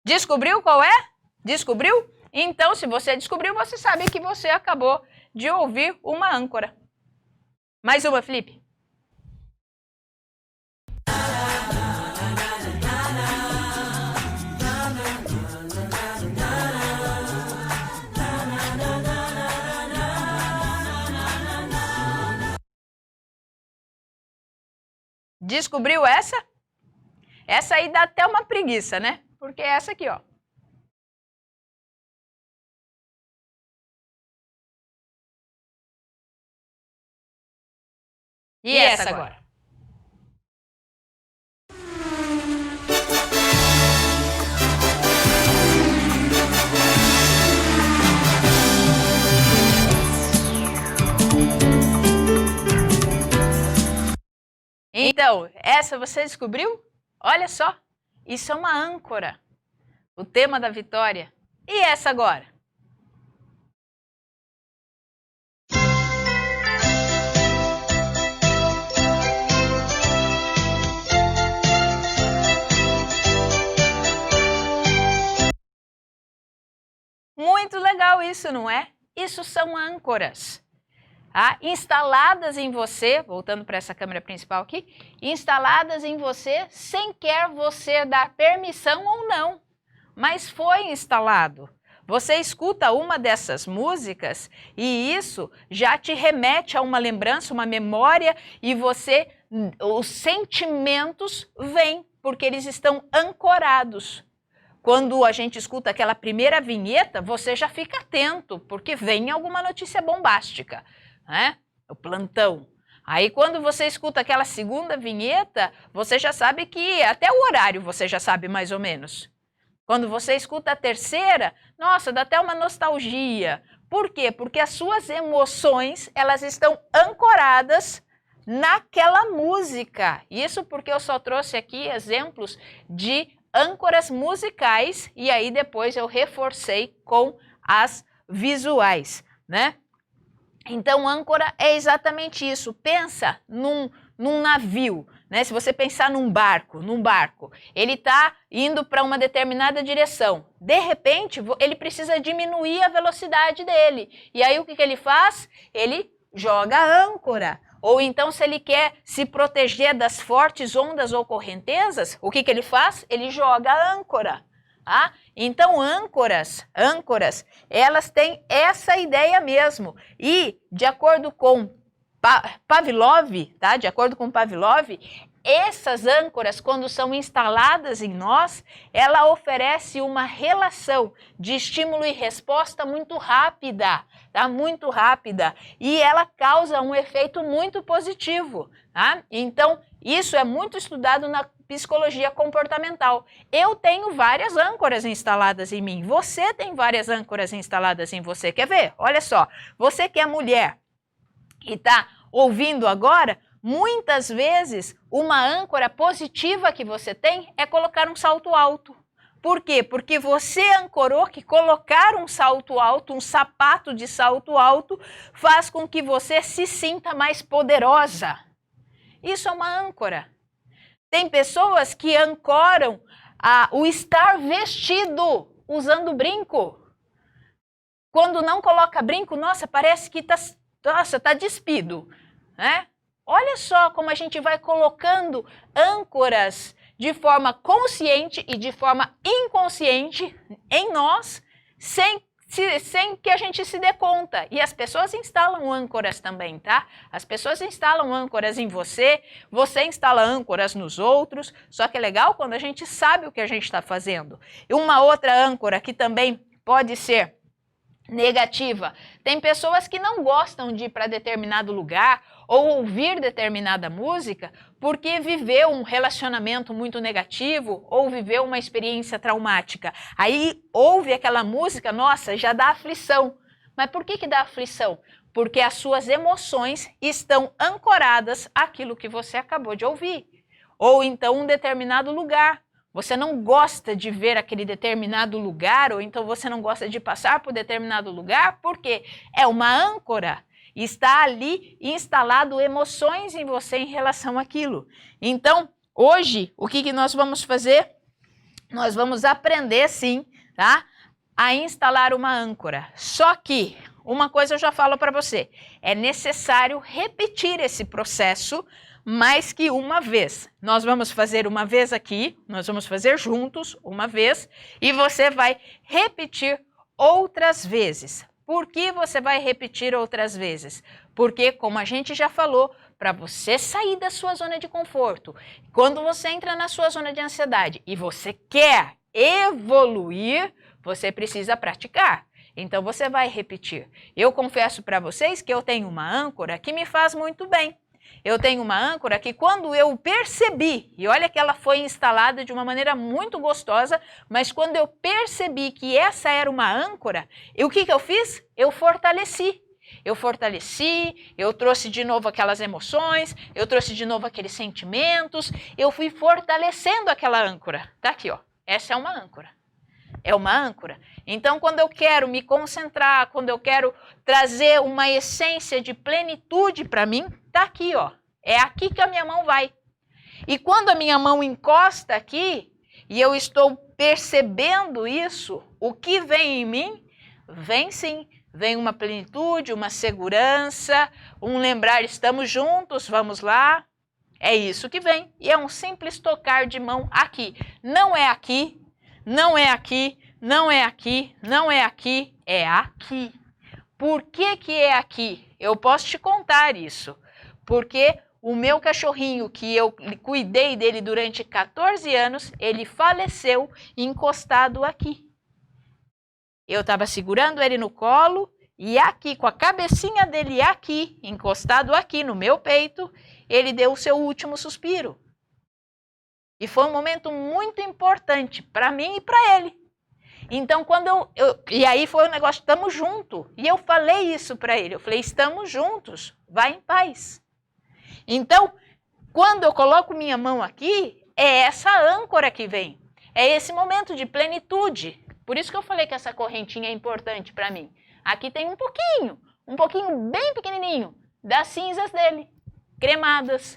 Descobriu qual é? Descobriu? Então, se você descobriu, você sabe que você acabou de ouvir uma âncora. Mais uma, Felipe. Descobriu essa? Essa aí dá até uma preguiça, né? Porque é essa aqui, ó. E essa agora? Então, essa você descobriu? Olha só, isso é uma âncora, o tema da vitória. E essa agora? Muito legal isso, não é? Isso são âncoras. Instaladas em você, voltando para essa câmera principal aqui, instaladas em você sem quer você dar permissão ou não, mas foi instalado. Você escuta uma dessas músicas e isso já te remete a uma lembrança, uma memória, e os sentimentos vêm, porque eles estão ancorados. Quando a gente escuta aquela primeira vinheta, você já fica atento, porque vem alguma notícia bombástica. Né? O plantão. Aí quando você escuta aquela segunda vinheta, você já sabe que até o horário você já sabe mais ou menos. Quando você escuta a terceira, nossa, dá até uma nostalgia. Por quê? Porque as suas emoções, elas estão ancoradas naquela música. Isso porque eu só trouxe aqui exemplos de âncoras musicais e aí depois eu reforcei com as visuais, né? Então, âncora é exatamente isso. Pensa num navio. né? Se você pensar num barco, ele está indo para uma determinada direção. De repente, ele precisa diminuir a velocidade dele. E aí o que ele faz? Ele joga a âncora. Ou então, se ele quer se proteger das fortes ondas ou correntezas, o que ele faz? Ele joga a âncora. Tá? Então, âncoras, elas têm essa ideia mesmo. E, de acordo com Pavlov, tá? De acordo com Pavlov, essas âncoras, quando são instaladas em nós, ela oferece uma relação de estímulo e resposta muito rápida, tá? Muito rápida. E ela causa um efeito muito positivo, tá? Então, isso é muito estudado na psicologia comportamental. Eu tenho várias âncoras instaladas em mim. Você tem várias âncoras instaladas em você. Quer ver? Olha só. Você que é mulher e está ouvindo agora, muitas vezes uma âncora positiva que você tem é colocar um salto alto. Por quê? Porque você ancorou que colocar um salto alto, um sapato de salto alto, faz com que você se sinta mais poderosa. Isso é uma âncora. Tem pessoas que ancoram o estar vestido usando brinco. Quando não coloca brinco, nossa, parece que tá despido, né? Olha só como a gente vai colocando âncoras de forma consciente e de forma inconsciente em nós, sem que a gente se dê conta. E as pessoas instalam âncoras também, tá? As pessoas instalam âncoras em você, você instala âncoras nos outros, só que é legal quando a gente sabe o que a gente está fazendo. E uma outra âncora que também pode ser negativa. Tem pessoas que não gostam de ir para determinado lugar ou ouvir determinada música porque viveu um relacionamento muito negativo ou viveu uma experiência traumática. Aí ouve aquela música, nossa, já dá aflição. Mas por que dá aflição? Porque as suas emoções estão ancoradas àquilo que você acabou de ouvir. Ou então um determinado lugar. Você não gosta de ver aquele determinado lugar, ou então você não gosta de passar por determinado lugar, porque é uma âncora. Está ali instalado emoções em você em relação àquilo. Então, hoje, o que nós vamos fazer? Nós vamos aprender, sim, tá? A instalar uma âncora. Só que, uma coisa eu já falo para você, é necessário repetir esse processo mais que uma vez. Nós vamos fazer uma vez aqui, nós vamos fazer juntos uma vez e você vai repetir outras vezes. Por que você vai repetir outras vezes? Porque, como a gente já falou, para você sair da sua zona de conforto, quando você entra na sua zona de ansiedade e você quer evoluir, você precisa praticar. Então, você vai repetir. Eu confesso para vocês que eu tenho uma âncora que me faz muito bem. Eu tenho uma âncora que quando eu percebi, e olha que ela foi instalada de uma maneira muito gostosa, mas quando eu percebi que essa era uma âncora, o que eu fiz? Eu fortaleci. Eu trouxe de novo aquelas emoções, eu trouxe de novo aqueles sentimentos, eu fui fortalecendo aquela âncora. Tá aqui, ó. Essa é uma âncora. É uma âncora. Então, quando eu quero me concentrar, quando eu quero trazer uma essência de plenitude para mim, tá aqui, ó. É aqui que a minha mão vai. E quando a minha mão encosta aqui, e eu estou percebendo isso, o que vem em mim? Vem sim. Vem uma plenitude, uma segurança, um lembrar, estamos juntos, vamos lá. É isso que vem. E é um simples tocar de mão aqui. Não é aqui, não é aqui, não é aqui, não é aqui, é aqui. Por que é aqui? Eu posso te contar isso. Porque o meu cachorrinho, que eu cuidei dele durante 14 anos, ele faleceu encostado aqui. Eu estava segurando ele no colo e aqui, com a cabecinha dele aqui, encostado aqui no meu peito, ele deu o seu último suspiro. E foi um momento muito importante para mim e para ele. Então, quando e aí foi o negócio, estamos juntos. E eu falei isso para ele, eu falei, estamos juntos, vai em paz. Então, quando eu coloco minha mão aqui, é essa âncora que vem. É esse momento de plenitude. Por isso que eu falei que essa correntinha é importante para mim. Aqui tem um pouquinho bem pequenininho, das cinzas dele, cremadas.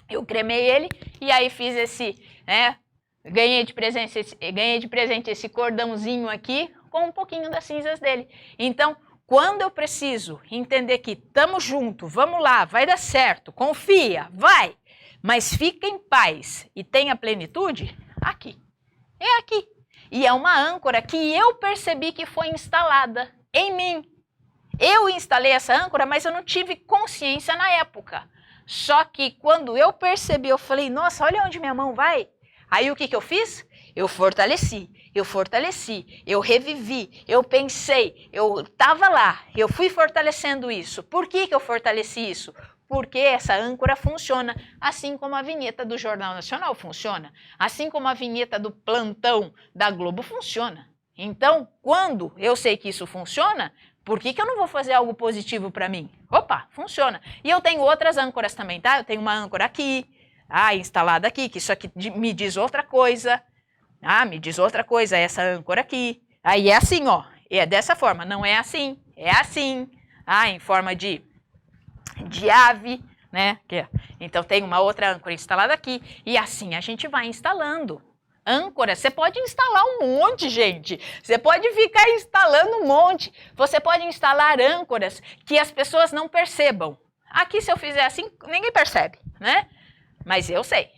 Eu cremei ele e aí fiz esse, né? Ganhei de presente esse cordãozinho aqui com um pouquinho das cinzas dele. Então, quando eu preciso entender que estamos juntos, vamos lá, vai dar certo, confia, vai, mas fica em paz e tenha plenitude, aqui. É aqui. E é uma âncora que eu percebi que foi instalada em mim. Eu instalei essa âncora, mas eu não tive consciência na época. Só que quando eu percebi, eu falei, nossa, olha onde minha mão vai. Aí o que eu fiz? Eu fortaleci, eu revivi, eu pensei, eu estava lá, eu fui fortalecendo isso. Por que eu fortaleci isso? Porque essa âncora funciona, assim como a vinheta do Jornal Nacional funciona, assim como a vinheta do plantão da Globo funciona. Então, quando eu sei que isso funciona, por que eu não vou fazer algo positivo para mim? Opa, funciona. E eu tenho outras âncoras também, tá? Eu tenho uma âncora aqui, instalada aqui, que isso aqui me diz outra coisa. Me diz outra coisa, essa âncora aqui. Aí é assim, ó, é dessa forma, não é assim, é assim. Em forma de ave, né? Então tem uma outra âncora instalada aqui. E assim a gente vai instalando. Âncora, você pode instalar um monte, gente. Você pode ficar instalando um monte. Você pode instalar âncoras que as pessoas não percebam. Aqui, se eu fizer assim, ninguém percebe, né? Mas eu sei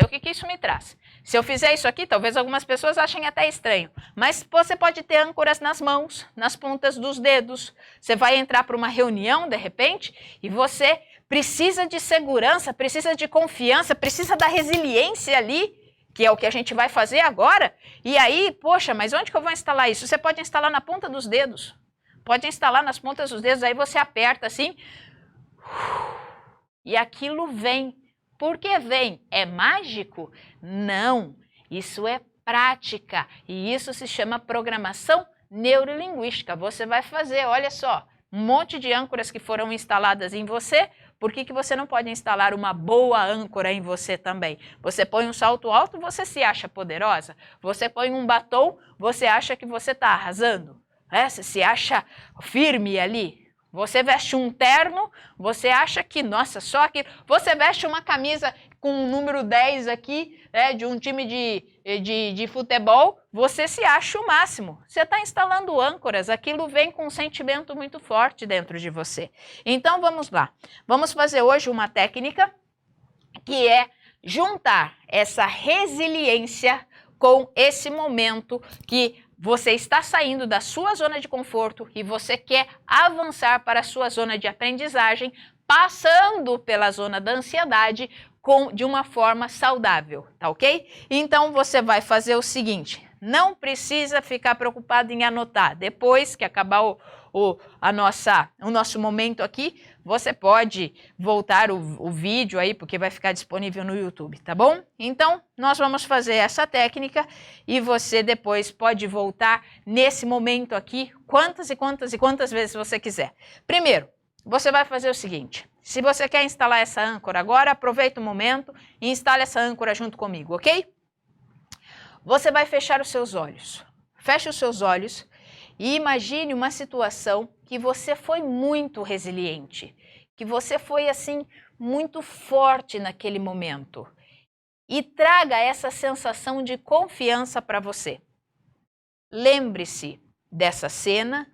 o que isso me traz. Se eu fizer isso aqui, talvez algumas pessoas achem até estranho. Mas você pode ter âncoras nas mãos, nas pontas dos dedos. Você vai entrar para uma reunião, de repente, e você precisa de segurança, precisa de confiança, precisa da resiliência ali, que é o que a gente vai fazer agora. E aí, poxa, mas onde que eu vou instalar isso? Você pode instalar na ponta dos dedos. Pode instalar nas pontas dos dedos, aí você aperta assim. E aquilo vem. Por que vem? É mágico? Não. Isso é prática. E isso se chama programação neurolinguística. Você vai fazer, olha só, um monte de âncoras que foram instaladas em você. Por que você não pode instalar uma boa âncora em você também? Você põe um salto alto, você se acha poderosa. Você põe um batom, você acha que você está arrasando. Você se acha firme ali. Você veste um terno, você acha que, nossa, só aqui. Você veste uma camisa com o número 10 aqui, de um time de futebol, você se acha o máximo. Você está instalando âncoras, aquilo vem com um sentimento muito forte dentro de você. Então vamos lá. Vamos fazer hoje uma técnica que é juntar essa resiliência com esse momento que você está saindo da sua zona de conforto e você quer avançar para a sua zona de aprendizagem, passando pela zona da ansiedade de uma forma saudável, tá ok? Então você vai fazer o seguinte, não precisa ficar preocupado em anotar. Depois que acabar o nosso momento aqui, você pode voltar o vídeo aí, porque vai ficar disponível no YouTube, tá bom? Então, nós vamos fazer essa técnica e você depois pode voltar nesse momento aqui quantas e quantas e quantas vezes você quiser. Primeiro, você vai fazer o seguinte, se você quer instalar essa âncora agora, aproveita o momento e instale essa âncora junto comigo, ok? Você vai fechar os seus olhos. Feche os seus olhos e imagine uma situação que você foi muito resiliente, que você foi assim muito forte naquele momento e traga essa sensação de confiança para você. Lembre-se dessa cena,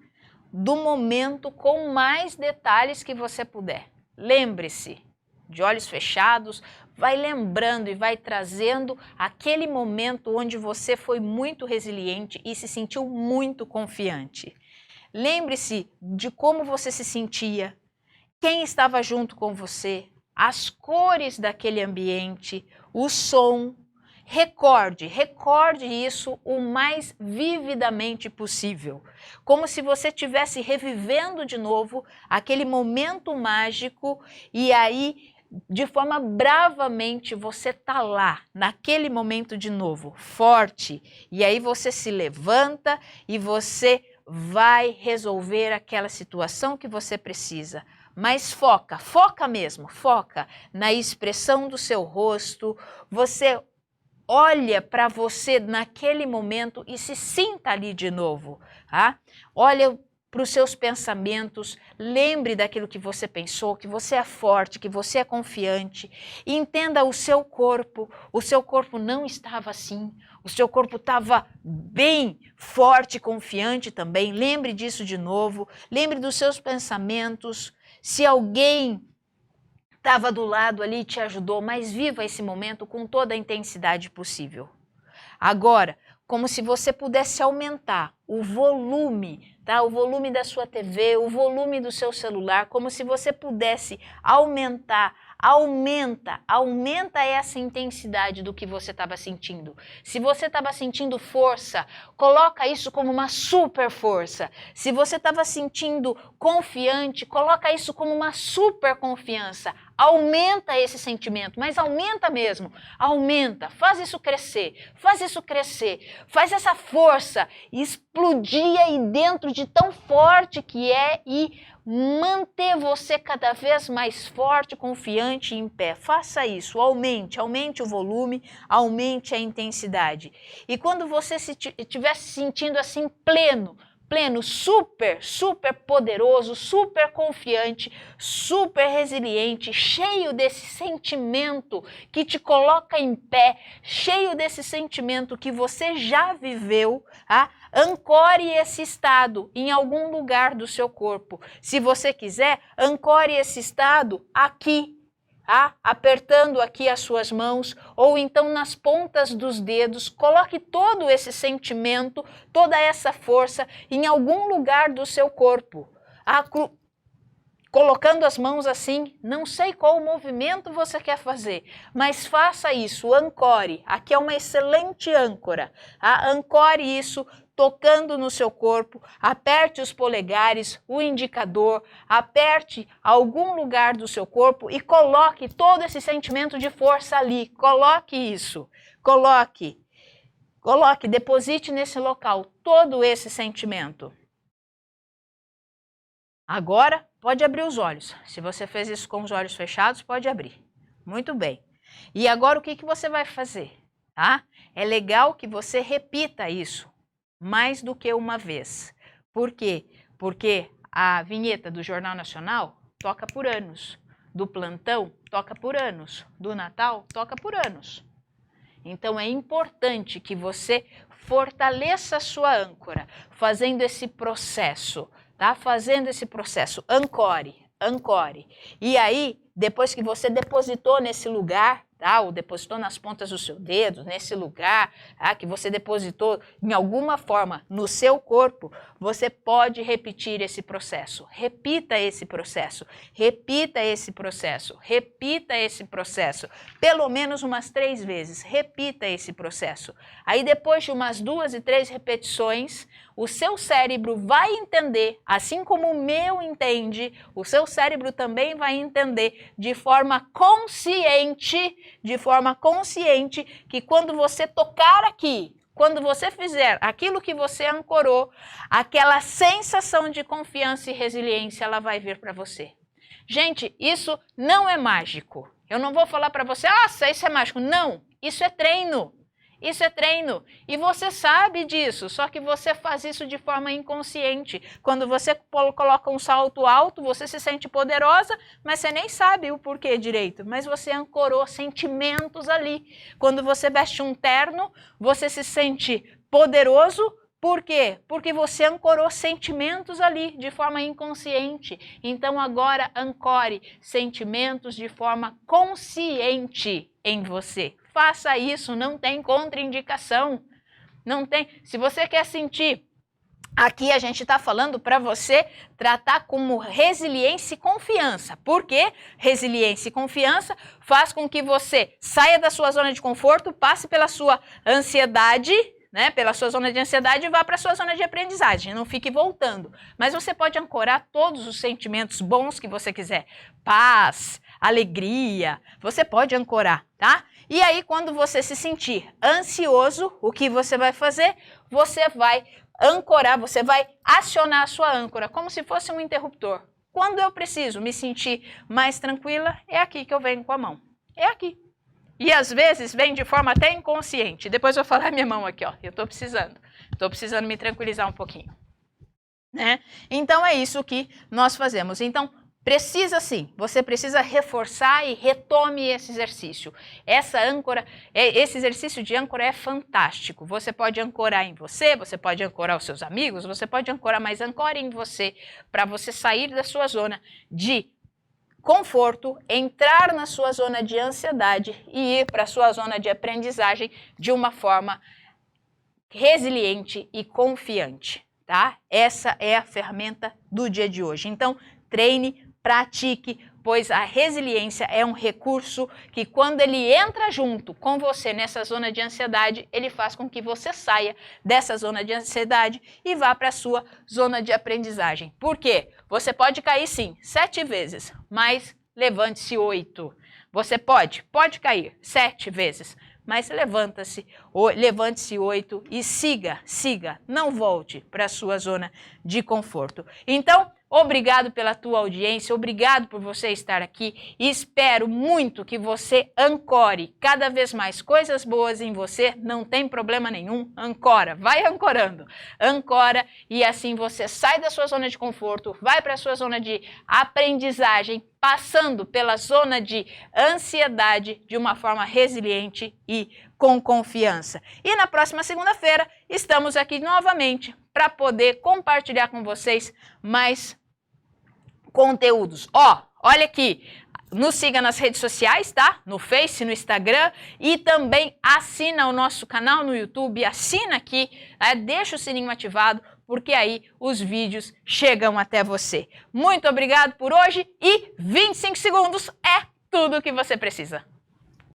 do momento com mais detalhes que você puder. Lembre-se, de olhos fechados, vai lembrando e vai trazendo aquele momento onde você foi muito resiliente e se sentiu muito confiante. Lembre-se de como você se sentia, quem estava junto com você, as cores daquele ambiente, o som. Recorde isso o mais vividamente possível, como se você estivesse revivendo de novo aquele momento mágico e aí, de forma bravamente, você tá lá, naquele momento de novo, forte, e aí você se levanta e você vai resolver aquela situação que você precisa. Mas foca mesmo, foca na expressão do seu rosto, você olha para você naquele momento e se sinta ali de novo, tá? Olha para os seus pensamentos, lembre daquilo que você pensou, que você é forte, que você é confiante, e entenda o seu corpo não estava assim, o seu corpo estava bem forte e confiante também, lembre disso de novo, lembre dos seus pensamentos, se alguém estava do lado ali e te ajudou, mas viva esse momento com toda a intensidade possível. Agora, como se você pudesse aumentar o volume, tá? O volume da sua TV, o volume do seu celular, como se você pudesse aumentar, aumenta essa intensidade do que você estava sentindo. Se você estava sentindo força, coloca isso como uma super força. Se você estava sentindo confiante, coloca isso como uma super confiança. Aumenta esse sentimento, mas aumenta mesmo, aumenta, faz isso crescer, faz essa força explodir aí dentro de tão forte que é e manter você cada vez mais forte, confiante e em pé. Faça isso, aumente o volume, aumente a intensidade. E quando você estiver se sentindo assim pleno, super poderoso, super confiante, super resiliente, cheio desse sentimento que te coloca em pé, cheio desse sentimento que você já viveu, ancore esse estado em algum lugar do seu corpo. Se você quiser, ancore esse estado aqui, apertando aqui as suas mãos ou então nas pontas dos dedos, coloque todo esse sentimento, toda essa força em algum lugar do seu corpo. Colocando as mãos assim, não sei qual movimento você quer fazer, mas faça isso, ancore. Aqui é uma excelente âncora. Ancore isso, tocando no seu corpo, aperte os polegares, o indicador, aperte algum lugar do seu corpo e coloque todo esse sentimento de força ali. Coloque isso, coloque, deposite nesse local todo esse sentimento. Agora, pode abrir os olhos. Se você fez isso com os olhos fechados, pode abrir. Muito bem. E agora o que você vai fazer? É legal que você repita isso mais do que uma vez. Por quê? Porque a vinheta do Jornal Nacional toca por anos, do plantão toca por anos, do Natal toca por anos. Então é importante que você fortaleça a sua âncora, fazendo esse processo, Fazendo esse processo, ancore. E aí, depois que você depositou nesse lugar, ou depositou nas pontas dos seus dedos, nesse lugar, que você depositou em alguma forma no seu corpo, você pode repetir esse processo. Repita esse processo, pelo menos umas 3 vezes, repita esse processo. Aí depois de umas 2 e 3 repetições, o seu cérebro vai entender, assim como o meu entende, o seu cérebro também vai entender de forma consciente, que quando você tocar aqui, quando você fizer aquilo que você ancorou, aquela sensação de confiança e resiliência, ela vai vir para você. Gente, isso não é mágico. Eu não vou falar para você, nossa, isso é mágico. Não, isso é treino. E você sabe disso, só que você faz isso de forma inconsciente. Quando você coloca um salto alto, você se sente poderosa, mas você nem sabe o porquê direito. Mas você ancorou sentimentos ali. Quando você veste um terno, você se sente poderoso. Por quê? Porque você ancorou sentimentos ali de forma inconsciente. Então agora ancore sentimentos de forma consciente em você. Faça isso, não tem contraindicação. Não tem. Se você quer sentir, aqui a gente está falando para você tratar como resiliência e confiança. Por quê? Resiliência e confiança faz com que você saia da sua zona de conforto, passe pela sua ansiedade, pela sua zona de ansiedade e vá para a sua zona de aprendizagem, não fique voltando. Mas você pode ancorar todos os sentimentos bons que você quiser. Paz, alegria, você pode ancorar, E aí, quando você se sentir ansioso, o que você vai fazer? Você vai ancorar, você vai acionar a sua âncora, como se fosse um interruptor. Quando eu preciso me sentir mais tranquila, é aqui que eu venho com a mão. É aqui. E às vezes vem de forma até inconsciente. Depois eu vou falar minha mão aqui, eu estou precisando me tranquilizar um pouquinho. né? Então é isso que nós fazemos. Então precisa sim, você precisa reforçar e retome esse exercício. Essa âncora, esse exercício de âncora é fantástico. Você pode ancorar em você, você pode ancorar os seus amigos, você pode ancorar, mas ancore em você para você sair da sua zona de conforto, entrar na sua zona de ansiedade e ir para a sua zona de aprendizagem de uma forma resiliente e confiante, tá? Essa é a ferramenta do dia de hoje. Então, treine, pratique, pois a resiliência é um recurso que quando ele entra junto com você nessa zona de ansiedade, ele faz com que você saia dessa zona de ansiedade e vá para a sua zona de aprendizagem. Por quê? Você pode cair sim, 7 vezes, mas levante-se 8. Você pode cair 7 vezes, mas levante-se 8 e siga, não volte para a sua zona de conforto. Então, obrigado pela tua audiência, obrigado por você estar aqui e espero muito que você ancore cada vez mais coisas boas em você, não tem problema nenhum, ancora, vai ancorando, ancora e assim você sai da sua zona de conforto, vai para a sua zona de aprendizagem, passando pela zona de ansiedade de uma forma resiliente e com confiança. E na próxima segunda-feira estamos aqui novamente para poder compartilhar com vocês mais conteúdos. Olha aqui, nos siga nas redes sociais, tá? No Face, no Instagram e também assina o nosso canal no YouTube, assina aqui, deixa o sininho ativado, porque aí os vídeos chegam até você. Muito obrigado por hoje e 25 segundos é tudo o que você precisa.